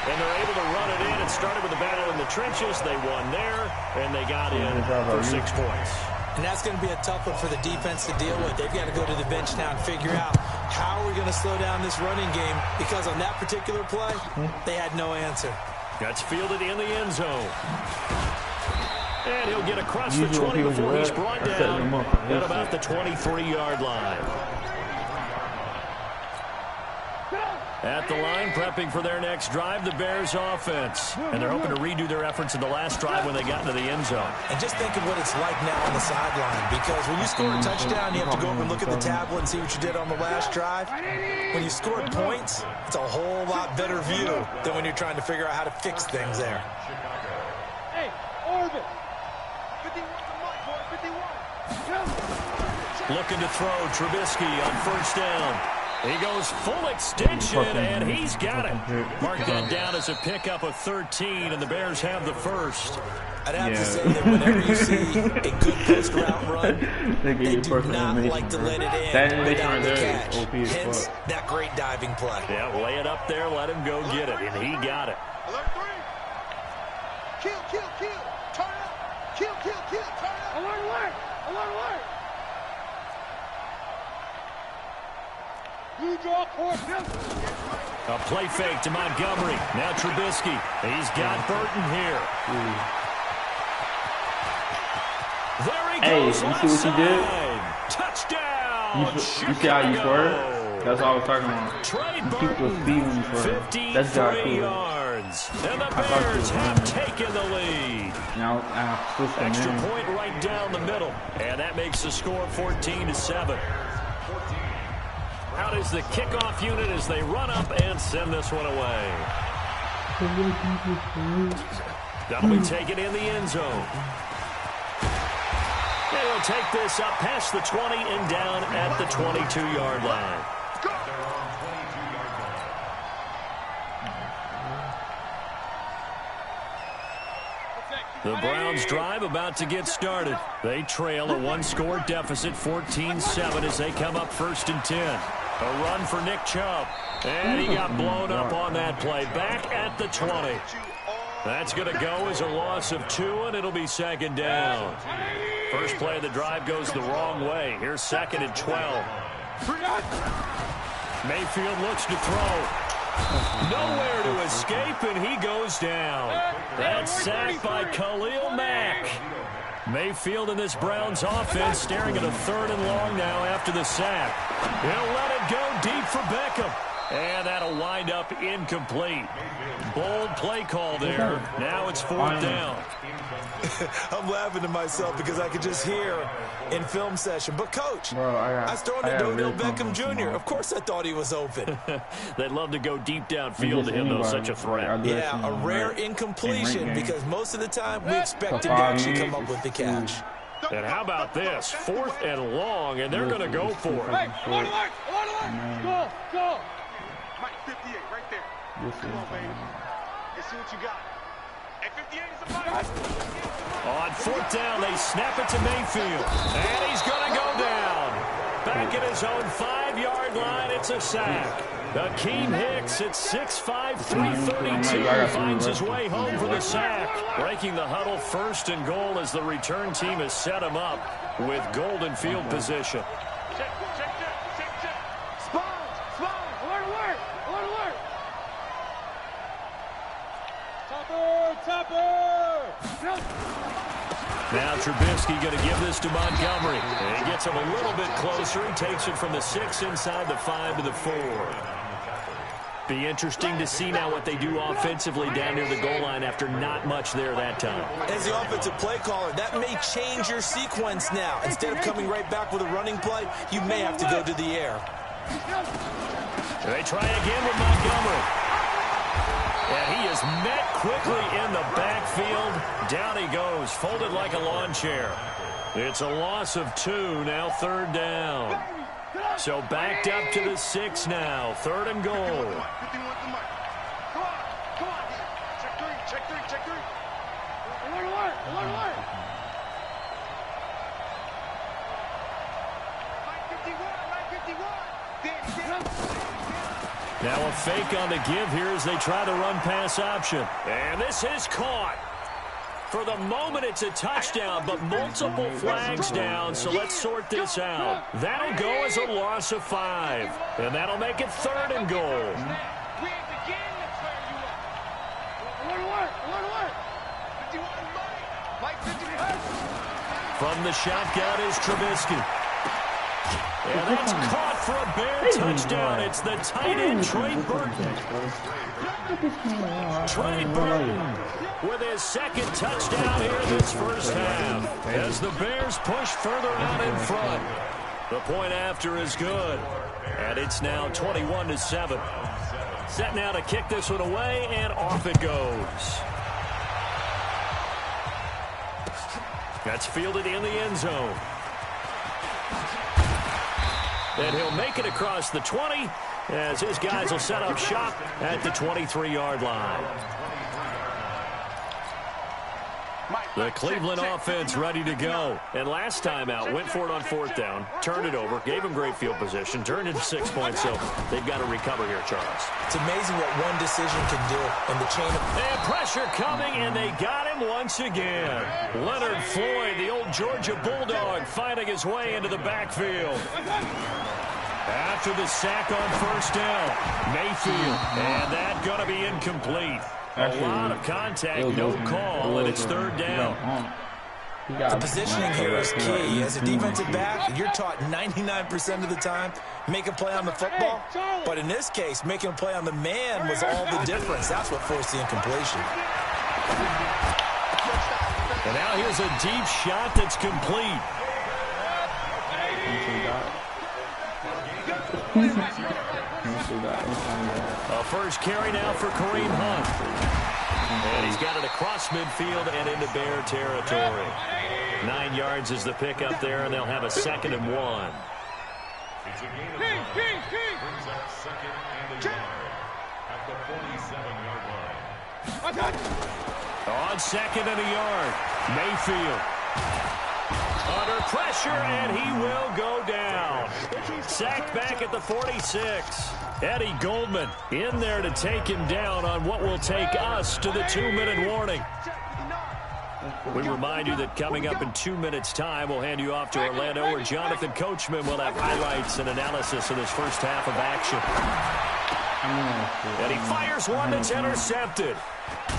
And they're able to run it in. It started with a battle in the trenches. They won there, and they got in for 6 points. And that's going to be a tough one for the defense to deal with. They've got to go to the bench now and figure out how are we going to slow down this running game, because on that particular play, they had no answer. That's fielded in the end zone. And he'll get across the 20 before he's brought down at about the 23-yard line. At the line, prepping for their next drive, the Bears offense. And they're hoping to redo their efforts in the last drive when they got into the end zone. And just think of what it's like now on the sideline, because when you score a touchdown, you have to go over and look at the tablet and see what you did on the last drive. When you scored points, it's a whole lot better view than when you're trying to figure out how to fix things there. Hey, Orbit. 51 to Mike, boy, 51. Looking to throw, Trubisky on 1st down. He goes full extension, and he's got it. Mark that down as a pickup of 13, and the Bears have the 1st. I'd have to say that whenever you see a good post route run, they do not like to let it in without the catch. Hence, that great diving play. Yeah, lay it up there, let him go get it, and he got it. Alert 3. Kill, kill, kill. Turn up. Kill, kill, kill. Turn up. Alert, alert. Alert, alert. A play fake to Montgomery. Now Trubisky. He's got Burton here. There he goes. Hey, you see what he did? Touchdown. You see how you swerve? That's all I was talking about. You keep the speed when you swerve. That's got cool. Yards. And the Bears have taken the lead. Now I switched the Extra name. point right down the middle. And that makes the score 14-7. Out is the kickoff unit as they run up and send this one away. That'll be taken in the end zone. And he'll take this up past the 20 and down at the 22-yard line. The Browns drive about to get started. They trail a 1-score deficit, 14-7, as they come up 1st and 10. A run for Nick Chubb. And he got blown up on that play. Back at the 20. That's going to go as a loss of 2, and it'll be 2nd down. First play of the drive goes the wrong way. Here's 2nd and 12. Mayfield looks to throw. Nowhere to escape, and he goes down. That's sacked by Khalil Mack. Mayfield in this Browns offense staring at a 3rd and long now after the sack. He'll let it go deep for Beckham. And that'll wind up incomplete. Bold play call there. Now it's 4th down. I'm laughing to myself because I could just hear in film session. But, Coach, I was throwing to Odell Beckham Jr. Of course I thought he was open. They'd love to go deep downfield to him, though, such a threat. Yeah, a rare incompletion because most of the time we expect him to actually come up with the catch. And how about this? 4th and long, and they're going to go for it. Hey, go. Mike, 58, right there. Come on, baby. Let's see what you got. Hey, 58 is a fight. On 4th down, they snap it to Mayfield. And he's going to go down. Back at his own 5-yard line, it's a sack. Akeem Hicks at 6'5", 332 finds his way home for the sack. Breaking the huddle, 1st and goal as the return team has set him up with golden field position. Now Trubisky going to give this to Montgomery. And he gets him a little bit closer. He takes it from the 6 inside the 5 to the 4. Be interesting to see now what they do offensively down near the goal line after not much there that time. As the offensive play caller, that may change your sequence now. Instead of coming right back with a running play, you may have to go to the air. They try again with Montgomery. And he is met quickly in the backfield. Down he goes, folded like a lawn chair. It's a loss of 2, now 3rd down. So backed up to the 6 now, 3rd and goal. 51 to Mike. Come on. Check three. Alert. Mike 51. Now a fake on the give here as they try to run pass option. And this is caught. For the moment, it's a touchdown, but multiple flags down, so let's sort this out. That'll go as a loss of 5, and that'll make it 3rd and goal. From the shotgun is Trubisky. And that's caught for a Bear touchdown. It's the tight end, Trey Burton. Trey Burton with his 2nd touchdown here this first half. As the Bears push further out in front. The point after is good. And it's now 21-7. Set now to kick this one away, and off it goes. That's fielded in the end zone. And he'll make it across the 20 as his guys will set up shop at the 23-yard line. The Cleveland offense ready to go. And last time out, went for it on 4th down, turned it over, gave him great field position, turned it to 6 points, so they've got to recover here, Charles. It's amazing what one decision can do in the chain of... And pressure coming, and they got him once again. Leonard Floyd, the old Georgia Bulldog, finding his way into the backfield. After the sack on 1st down, Mayfield, and that going to be incomplete. A lot of contact, no call, and it's 3rd down. The positioning here is key. As a defensive back, you're taught 99% of the time, make a play on the football. But in this case, making a play on the man was all the difference. That's what forced the incompletion. And now here's a deep shot that's complete. A first carry now for Kareem Hunt. And he's got it across midfield and into Bear territory. 9 yards is the pickup there, and they'll have a 2nd and 1. It's a gain of 1. Brings up 2nd and 1 at the 47-yard line. On 2nd and a yard, Mayfield. Under pressure, and he will go down. Sacked back at the 46. Eddie Goldman in there to take him down on what will take us to the 2-minute warning. We remind you that coming up in 2 minutes' time, we'll hand you off to Orlando, where Jonathan Coachman will have highlights and analysis of this first half of action. And he fires one that's intercepted.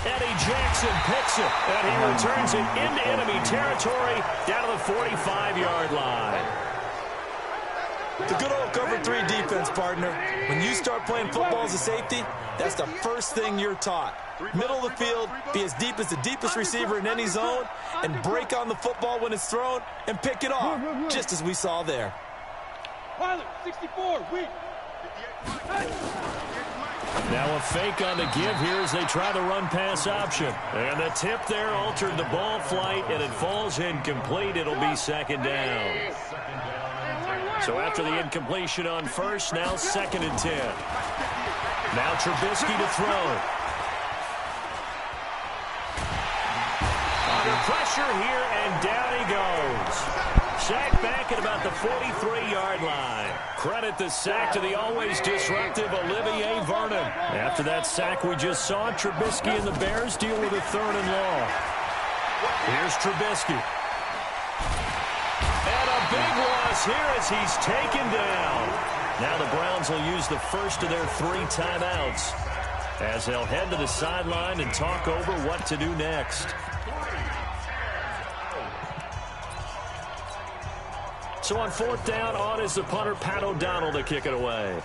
Eddie Jackson picks it, and he returns it into enemy territory down to the 45-yard line. The good old cover 3 defense, partner. When you start playing football as a safety, that's the first thing you're taught. Middle of the field, be as deep as the deepest receiver in any zone, and break on the football when it's thrown and pick it off, just as we saw there. Pilot, 64, weak. Now a fake on the give here as they try the run-pass option. And the tip there altered the ball flight, and it falls incomplete. It'll be second down. So after the incompletion on first, now 2nd and 10. Now Trubisky to throw. Under pressure here, and down he goes. Sacked back at about the 43-yard line. Credit the sack to the always disruptive Olivier Vernon. After that sack we just saw, Trubisky and the Bears deal with a 3rd and long. Here's Trubisky. And a big loss here as he's taken down. Now the Browns will use the first of their 3 timeouts as they'll head to the sideline and talk over what to do next. So on 4th down, on is the punter, Pat O'Donnell, to kick it away.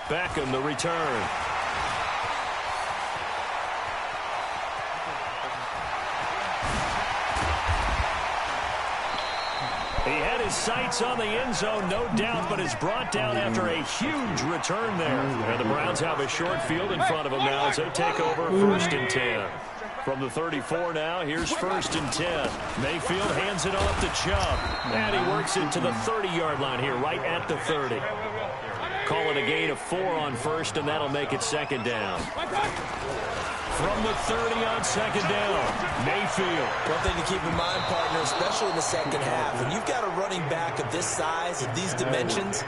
Beckham, the return. He had his sights on the end zone, no doubt, but is brought down after a huge return there. And the Browns have a short field in front of them now as they take over 1st and 10. From the 34 now, here's 1st and 10. Mayfield hands it off to Chubb. And he works it to the 30-yard line here, right at the 30. Call it a gain of 4 on first, and that'll make it 2nd down. From the 30 on 2nd down, Mayfield. One thing to keep in mind, partner, especially in the second half, when you've got a running back of this size and these dimensions,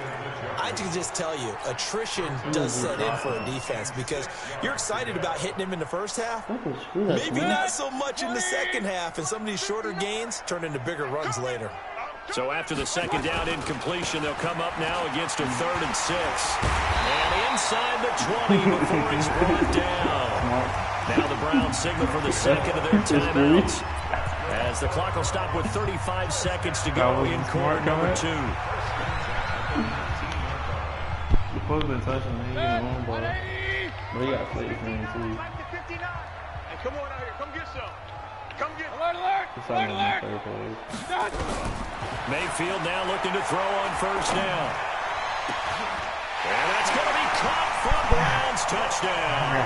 I can just tell you, attrition does set in for a defense because you're excited about hitting him in the first half. Maybe not so much in the second half, and some of these shorter gains turn into bigger runs later. So after the 2nd down incompletion, they'll come up now against a 3rd and 6. And inside the 20 before he's brought down. Now the Browns signal for the 2nd of their timeouts as the clock will stop with 35 seconds to go in quarter number 2. You're supposed to be touching me, but he got to play this game too. Hey, come on out here. Come get some. Come get Mayfield now looking to throw on 1st down. And that's going to be caught for a Browns touchdown.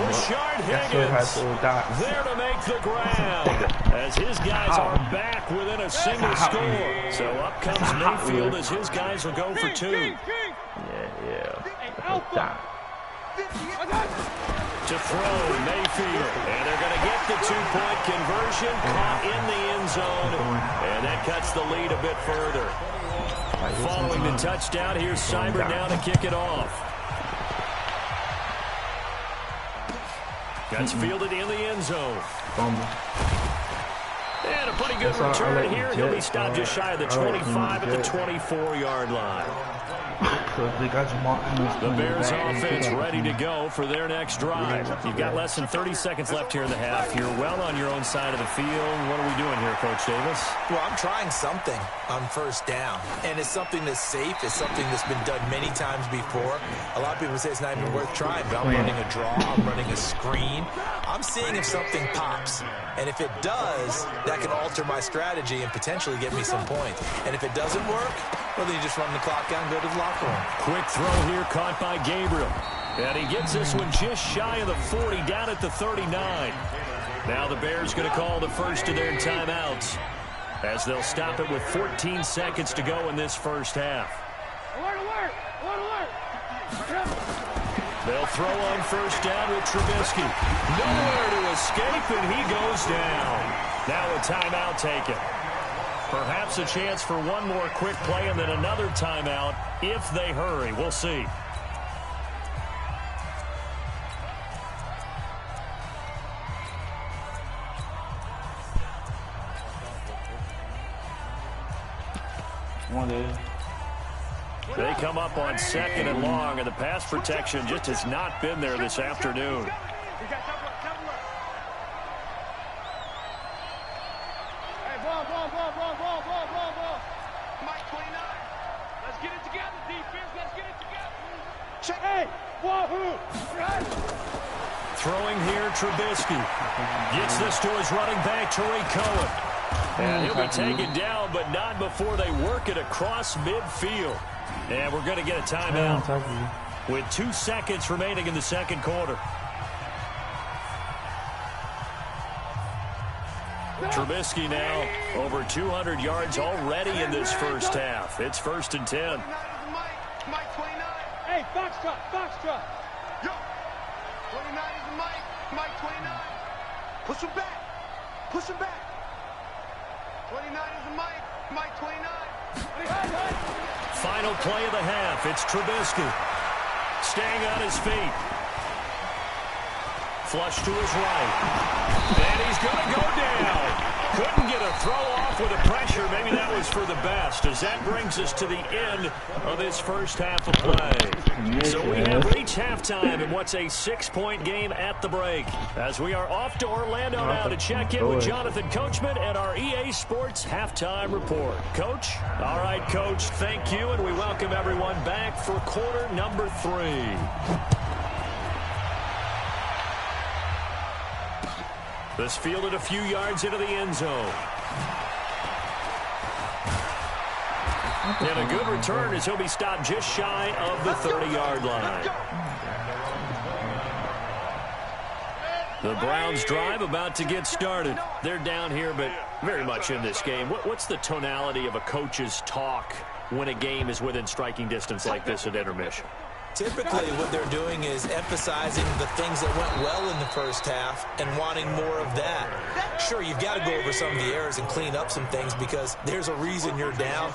Rashard Higgins there to make the grab as his guys are back within a single score. So up comes Mayfield as his guys will go for 2. To throw, Mayfield. And they're going to get the 2-point conversion, caught in the end zone. And that cuts the lead a bit further. Following the touchdown, here's Seibert now to kick it off. That's fielded in the end zone. And a pretty good return here. He'll be stopped just shy of the 25 at the 24-yard line. The Bears offense ready to go for their next drive. You've got less than 30 seconds left here in the half. You're well on your own side of the field. What are we doing here, Coach Davis? Well, I'm trying something on 1st down, and it's something that's safe. It's something that's been done many times before. A lot of people say it's not even worth trying, but I'm running a draw. I'm running a screen. I'm seeing if something pops, and if it does, that can alter my strategy and potentially get me some points. And if it doesn't work, well, then you just run the clock out and go to the locker room. Quick throw here caught by Gabriel. And he gets this one just shy of the 40, down at the 39. Now the Bears going to call the first of their timeouts as they'll stop it with 14 seconds to go in this first half. Alert, alert! Alert, alert! They'll throw on 1st down with Trubisky. Nowhere to escape, and he goes down. Now a timeout taken. Perhaps a chance for one more quick play and then another timeout if they hurry. We'll see. They come up on 2nd and long, and the pass protection just has not been there this afternoon. Let's get it together, defense. Let's get it together. Check. Hey, wahoo! Throwing here, Trubisky. Gets this to his running back, Tariq Cohen. And he'll be taken down, but not before they work it across midfield. And we're going to get a timeout with 2 seconds remaining in the second quarter. Trubisky now over 200 yards already in this first half. It's 1st and 10. Hey, Foxtrot, Foxtrot. Yo, 29 is the Mike 29. Push him back. Push him back. 29 is the Mike 29. Final play of the half. It's Trubisky. Staying on his feet. Flush to his right. And he's going to go down. Couldn't get a throw off with the pressure. Maybe that was for the best, as that brings us to the end of this first half of play. So we have reached halftime in what's a 6-point game at the break, as we are off to Orlando now to check in with Jonathan Coachman and our EA Sports halftime report. Coach? All right, Coach, thank you, and we welcome everyone back for quarter number 3. This fielded a few yards into the end zone. And a good return as he'll be stopped just shy of the 30-yard line. The Browns drive about to get started. They're down here, but very much in this game. What's the tonality of a coach's talk when a game is within striking distance like this at intermission? Typically, what they're doing is emphasizing the things that went well in the first half and wanting more of that. Sure, you've got to go over some of the errors and clean up some things because there's a reason you're down.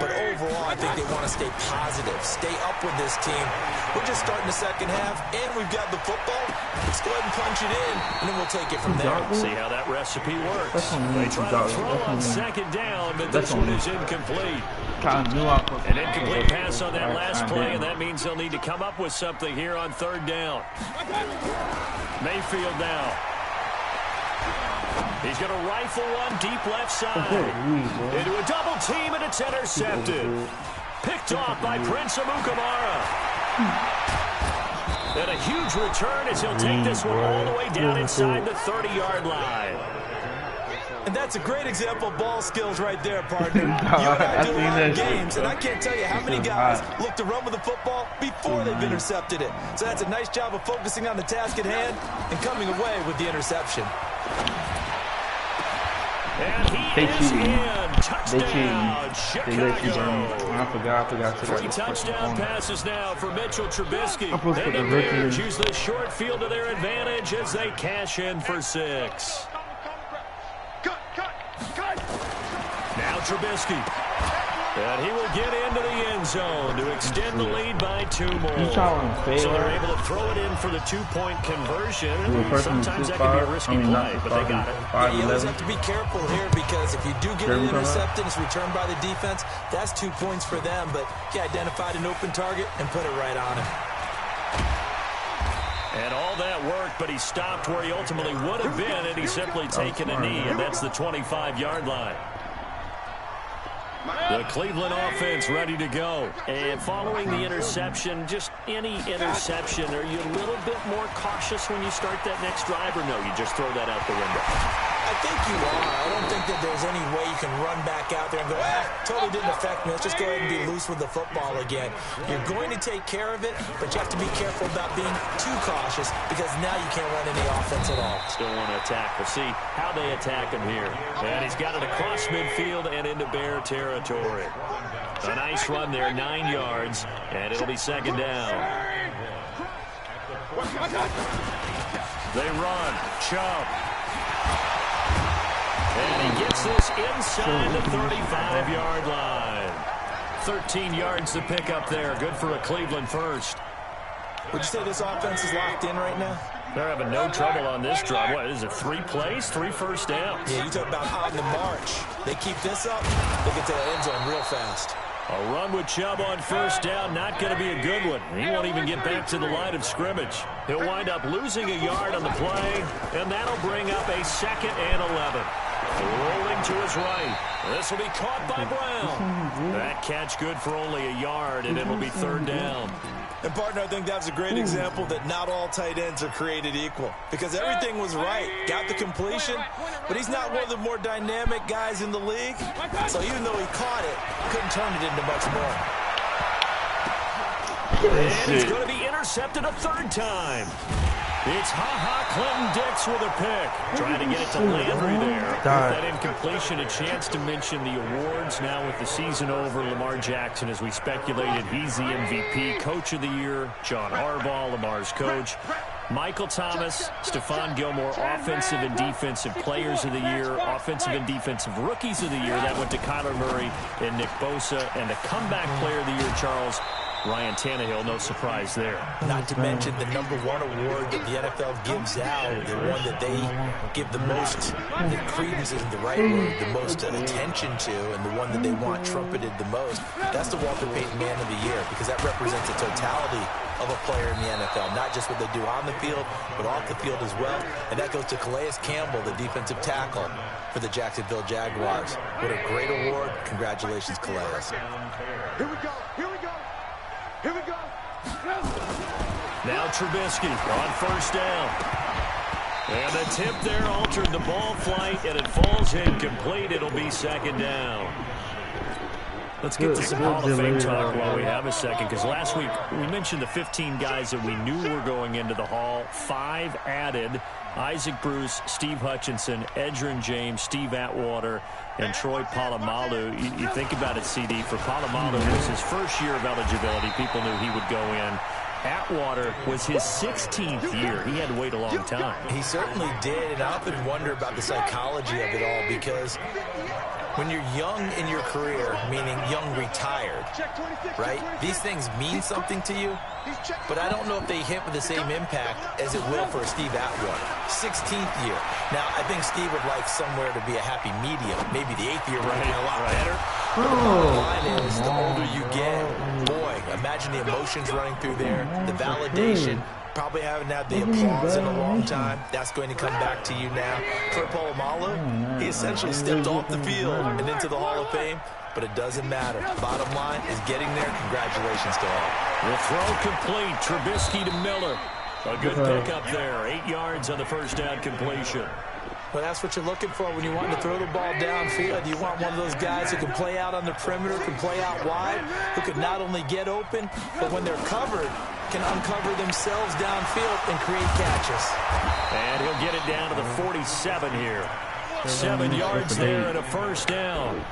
But overall, I think they want to stay positive, stay up with this team. We're just starting the second half, and we've got the football. Let's go ahead and punch it in, and then we'll take it from there. See how that recipe works. They try to throw on second down, but this one is incomplete. An incomplete pass on that last play, and that means they'll need to come up with something here on third down. Mayfield now. He's going to rifle one deep left side. Into a double team, and it's intercepted. Picked off by Prince Amukamara. And a huge return as he'll take this one all the way down inside the 30-yard line. And that's a great example of ball skills right there, partner. You and I do a lot of games, and I can't tell you how many guys look to run with the football before they've intercepted it. So that's a nice job of focusing on the task at hand and coming away with the interception. And he is in. Touchdown, Chicago. I forgot. 3 touchdown passes now for Mitchell Trubisky. And the Bears use the short field to their advantage as they cash in for 6. Now Trubisky. And he will get into the end zone to extend the lead by 2 more. So they're able to throw it in for the 2-point conversion. Sometimes that can be a risky play, but they got it. Yeah, you always have to be careful here because if you do get it intercepted, it's returned by the defense. That's 2 points for them, but he identified an open target and put it right on him. And all that worked, but he stopped where he ultimately would have been, and he's simply taken a knee, and that's the 25-yard line. The Cleveland offense ready to go. And following the interception, just any interception, are you a little bit more cautious when you start that next drive, or no, you just throw that out the window? I think you are. I don't think that there's any way you can run back out there and go, totally didn't affect me. Let's just go ahead and be loose with the football again. You're going to take care of it, but you have to be careful about being too cautious because now you can't run any offense at all. Still want to attack. We'll see how they attack him here. And he's got it across midfield and into Bear territory. A nice run there, 9 yards, and it'll be second down. They run. Chubb. And he gets this inside the 35-yard line. 13 yards to pick up there. Good for a Cleveland first. Would you say this offense is locked in right now? They're having no trouble on this drive. What is it, 3 plays, 3 first downs? Yeah, you talk about on the march. They keep this up, they get to the end zone real fast. A run with Chubb on first down, not going to be a good one. He won't even get back to the line of scrimmage. He'll wind up losing a yard on the play, and that'll bring up a 2nd and 11. Rolling to his right. This will be caught by Brown. That catch good for only a yard, and it'll be third down. And, partner, I think that was a great example that not all tight ends are created equal because everything was right. Got the completion, but he's not one of the more dynamic guys in the league. So even though he caught it, couldn't turn it into much more. And he's going to be intercepted a third time. It's Clinton Dix with a pick. Trying to get it to Landry there. With that incompletion, a chance to mention the awards. Now with the season over, Lamar Jackson, as we speculated, he's the MVP, Coach of the Year. John Harbaugh, Lamar's coach. Michael Thomas, Stephon Gilmore, Offensive and Defensive Players of the Year, Offensive and Defensive Rookies of the Year. That went to Kyler Murray and Nick Bosa. And the Comeback Player of the Year, Charles, Ryan Tannehill, no surprise there. Not to mention the #1 award that the NFL gives out, the one that they give the most, the credence isn't the right word, the most attention to, and the one that they want trumpeted the most. That's the Walter Payton Man of the Year, because that represents the totality of a player in the NFL, not just what they do on the field, but off the field as well. And that goes to Calais Campbell, the defensive tackle for the Jacksonville Jaguars. What a great award. Congratulations, Calais. Here we go. Here we go. Here we go. Now Trubisky on first down. And the tip there altered the ball flight, and it falls incomplete. It'll be second down. Let's get to some Hall of Fame talk while we have a second, because last week we mentioned the 15 guys that we knew were going into the Hall. 5 added: Isaac Bruce, Steve Hutchinson, Edgerrin James, Steve Atwater, and Troy Polamalu. You think about it, CD, for Polamalu, it was his first year of eligibility. People knew he would go in. Atwater was his 16th year. He had to wait a long time. He certainly did, and I often wonder about the psychology of it all, because when you're young in your career, meaning young retired, right, these things mean something to you, but I don't know if they hit with the same impact as it will for Steve Atwater. 16th year. Now, I think Steve would like somewhere to be a happy medium. Maybe the 8th year would be a lot better. But the bottom line is, the older you get, boy, imagine the emotions running through there, the validation. Probably haven't had the applause in a long time. That's going to come back to you now. Troy Polamalu, he essentially stepped off the field and into the Hall of Fame, but it doesn't matter. Bottom line is getting there. Congratulations to all. The throw complete. Trubisky to Miller. A good pickup there. 8 yards on the first down completion. Well, that's what you're looking for when you want to throw the ball downfield. You want one of those guys who can play out on the perimeter, can play out wide, who can not only get open, but when they're covered, can uncover themselves downfield and create catches. And he'll get it down to the 47 here. 7 yards there and a first down.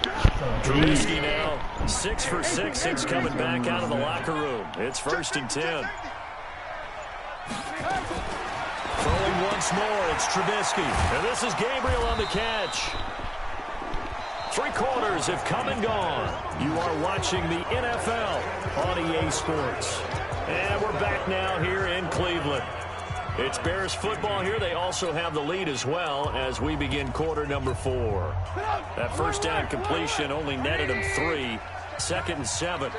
Trubisky now 6 for 6 since coming back out of the locker room. It's 1st and 10. Throwing once more, it's Trubisky. And this is Gabriel on the catch. 3 quarters have come and gone. You are watching the NFL on EA Sports. And we're back now here in Cleveland. It's Bears football here. They also have the lead as well as we begin quarter number 4. That first down completion only netted him 3. 2nd and 7.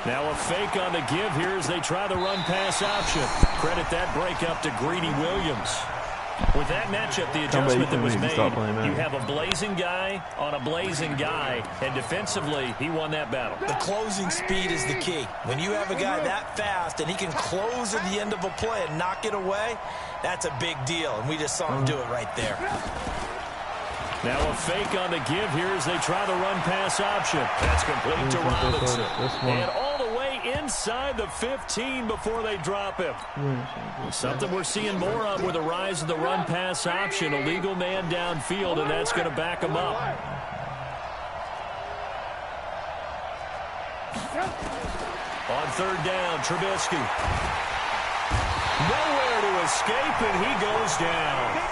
Now a fake on the give here as they try the run-pass option. Credit that breakup to Greedy Williams. With that matchup, the adjustment that was made, you have a blazing guy on a blazing guy, and defensively, he won that battle. The closing speed is the key. When you have a guy that fast and he can close at the end of a play and knock it away, that's a big deal, and we just saw him do it right there. Now a fake on the give here as they try the run-pass option. That's complete to Robinson. And all the way inside the 15 before they drop him. Something we're seeing more of with the rise of the run-pass option. A legal man downfield, and that's going to back him up. On 3rd down, Trubisky. Nowhere to escape, and he goes down.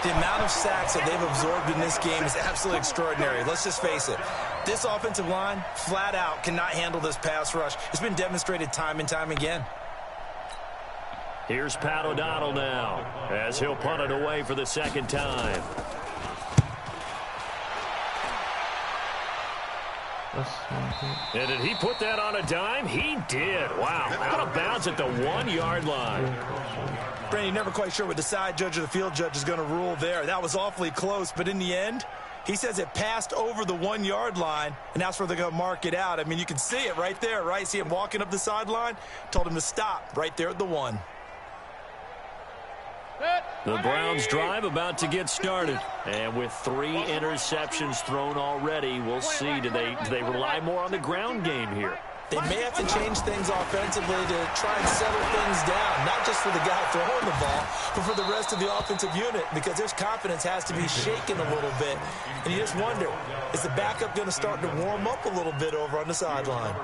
The amount of sacks that they've absorbed in this game is absolutely extraordinary. Let's just face it. This offensive line, flat out, cannot handle this pass rush. It's been demonstrated time and time again. Here's Pat O'Donnell now as he'll punt it away for the 2nd time. And did he put that on a dime? He did. Wow. Out of bounds at the 1-yard line. Brandon, you're never quite sure what the side judge or the field judge is going to rule there. That was awfully close, but in the end, he says it passed over the 1-yard line, and that's where they're going to mark it out. I mean, you can see it right there, right? See him walking up the sideline? Told him to stop right there at the 1. The Browns drive about to get started. And with 3 interceptions thrown already, we'll see. Do they rely more on the ground game here? They may have to change things offensively to try and settle things down, not just for the guy throwing the ball, but for the rest of the offensive unit, because their confidence has to be shaken a little bit. And you just wonder, is the backup going to start to warm up a little bit over on the sideline?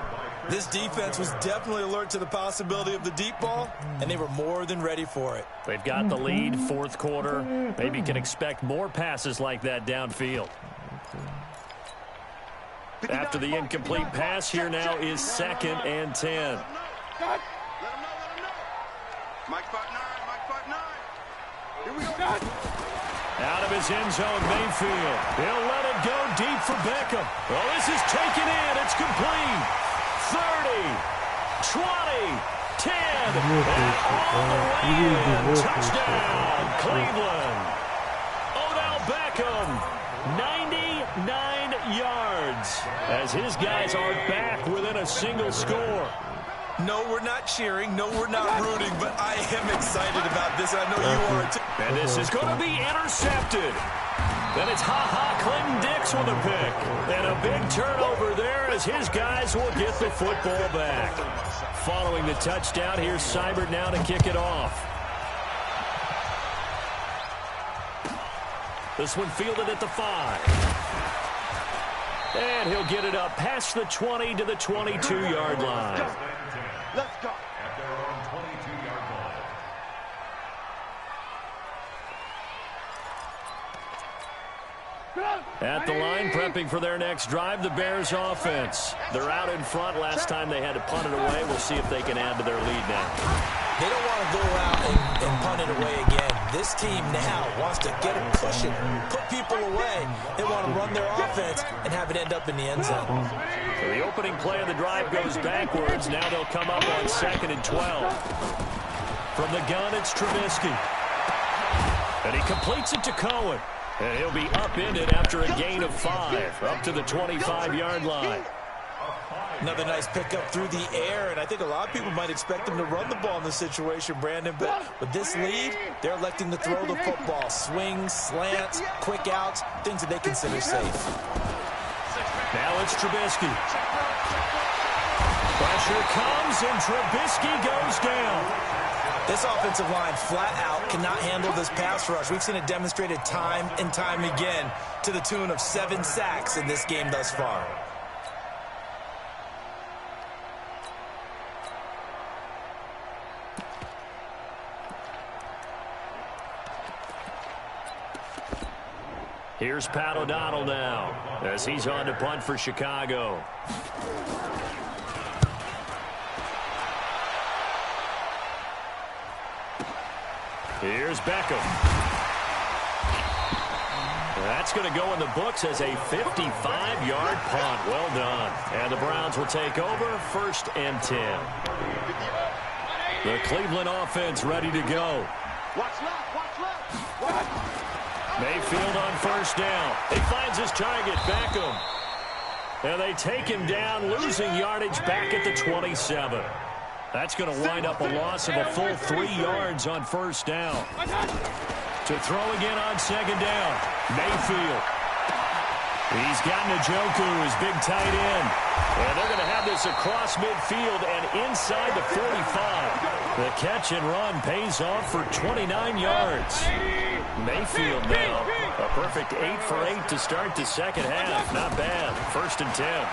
This defense was definitely alert to the possibility of the deep ball, and they were more than ready for it. They've got the lead, 4th quarter. Maybe can expect more passes like that downfield. After the incomplete pass, here now is 2nd and 10. Let him know. Mike 5-9, Mike 5-9. Here we go. Out of his end zone, Mayfield. He'll let it go deep for Beckham. Oh, this is taken in. It's complete. 30, 20, 10, and all the way in. Touchdown, Cleveland. Odell Beckham, 99 yards, as his guys are back within a single score. No, we're not cheering. No, we're not rooting, but I am excited about this. I know you are too. And this is going to be intercepted. Then it's Clinton Dix with a pick. And a big turnover there as his guys will get the football back. Following the touchdown, here's Seibert now to kick it off. This one fielded at the 5. And he'll get it up past the 20 to the 22-yard line. Let's go. At their own 22-yard line. At the line, prepping for their next drive, the Bears offense. They're out in front. Last time they had to punt it away. We'll see if they can add to their lead now. They don't want to go out and punt it away again. This team now wants to get a cushion, put people away. They want to run their offense and have it end up in the end zone. So the opening play of the drive goes backwards. Now they'll come up on 2nd and 12. From the gun, it's Trubisky. And he completes it to Cohen. And he'll be upended after a gain of 5, up to the 25-yard line. Another nice pickup through the air, and I think a lot of people might expect them to run the ball in this situation, Brandon, but with this lead, they're electing to throw the football. Swings, slants, quick outs, things that they consider safe. Now it's Trubisky. Pressure comes, and Trubisky goes down. This offensive line flat out cannot handle this pass rush. We've seen it demonstrated time and time again to the tune of 7 sacks in this game thus far. Here's Pat O'Donnell now as he's on to punt for Chicago. Here's Beckham. That's going to go in the books as a 55-yard punt. Well done. And the Browns will take over 1st and 10. The Cleveland offense ready to go. Watch left, watch left. Mayfield on 1st down. He finds his target, Beckham. And they take him down, losing yardage back at the 27. That's going to wind up a loss of a full 3 yards on 1st down. To throw again on 2nd down. Mayfield. He's got Njoku, his big tight end. And they're going to have this across midfield and inside the 45. The catch and run pays off for 29 yards. Mayfield now. A perfect 8 for 8 to start the second half. Not bad. 1st and 10.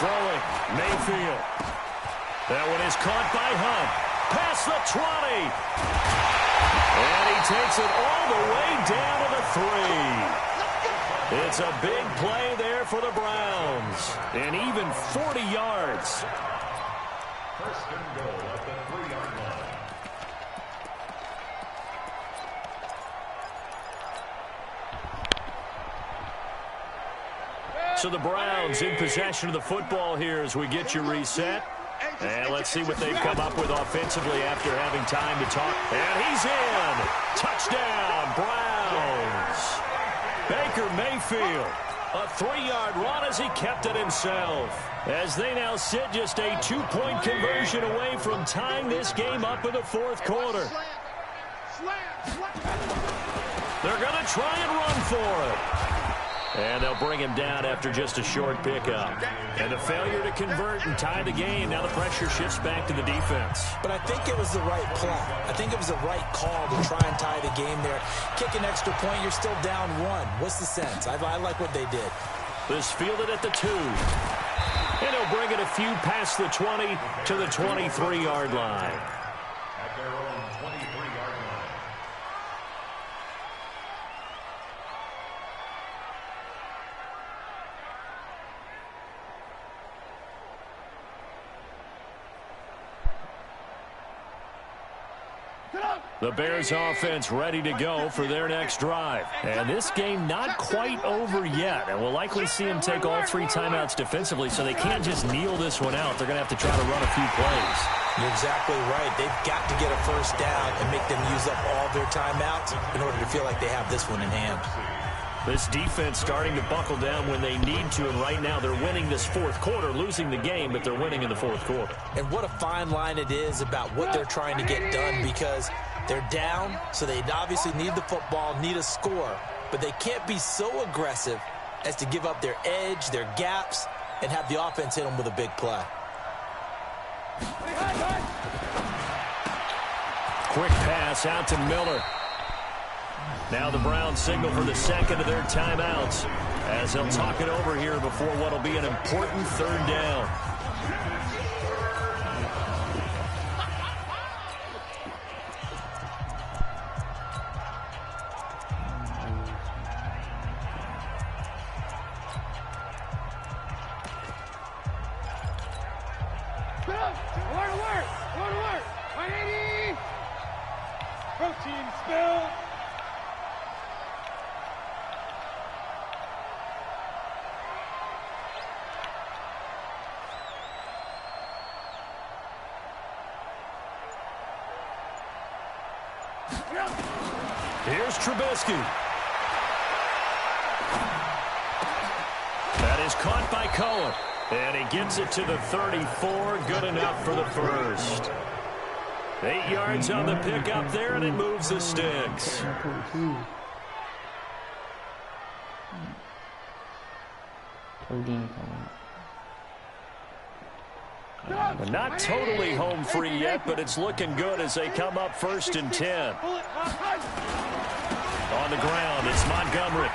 Throwing. Mayfield. That one is caught by Hunt. Past the 20. And he takes it all the way down to the 3. It's a big play there for the Browns. And even 40 yards. 1st and goal at the 3-yard line. So the Browns in possession of the football here as we get you reset. And let's see what they've come up with offensively after having time to talk. And he's in. Touchdown, Browns. Baker Mayfield. A 3-yard run as he kept it himself. As they now sit just a 2-point conversion away from tying this game up in the fourth quarter. They're going to try and run for it. And they'll bring him down after just a short pickup. And a failure to convert and tie the game. Now the pressure shifts back to the defense. But I think it was the right play. I think it was the right call to try and tie the game there. Kick an extra point, you're still down 1. What's the sense? I like what they did. This fielded at the 2. And he'll bring it a few past the 20 to the 23-yard line. At their own 23-yard line. The Bears offense ready to go for their next drive. And this game not quite over yet. And we'll likely see them take all 3 timeouts defensively, so they can't just kneel this one out. They're going to have to try to run a few plays. You're exactly right. They've got to get a first down and make them use up all their timeouts in order to feel like they have this one in hand. This defense starting to buckle down when they need to, and right now they're winning this fourth quarter, losing the game, but they're winning in the fourth quarter. And what a fine line it is about what they're trying to get done, because they're down, so they obviously need the football, need a score, but they can't be so aggressive as to give up their edge, their gaps, and have the offense hit them with a big play. Quick pass out to Miller. Now the Browns signal for the second of their timeouts as they'll talk it over here before what will be an important third down. Protein spill. Here's Trubisky. That is caught by Cohen. And he gets it to the 34. Good enough for the first. 8 yards on the pickup there, and it moves the sticks. We're not totally home free yet, but it's looking good as they come up 1st and 10. On the ground, it's Montgomery.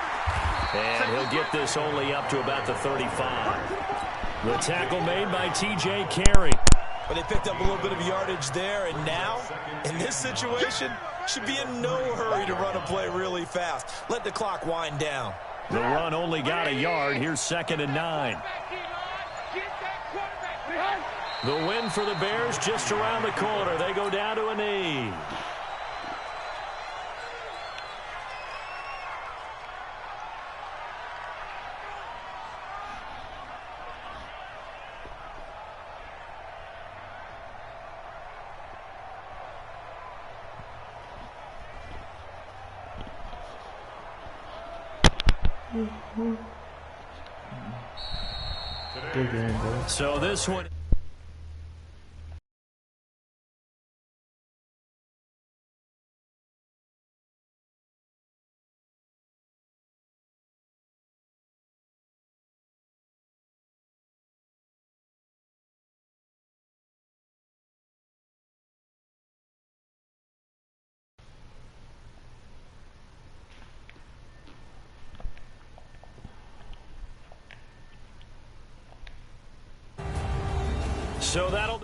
And he'll get this only up to about the 35. The tackle made by T.J. Carey. But they picked up a little bit of yardage there, and now, in this situation, should be in no hurry to run a play really fast. Let the clock wind down. The run only got a yard. Here's 2nd and 9. The win for the Bears just around the corner. They go down to a knee. So this one. So that'll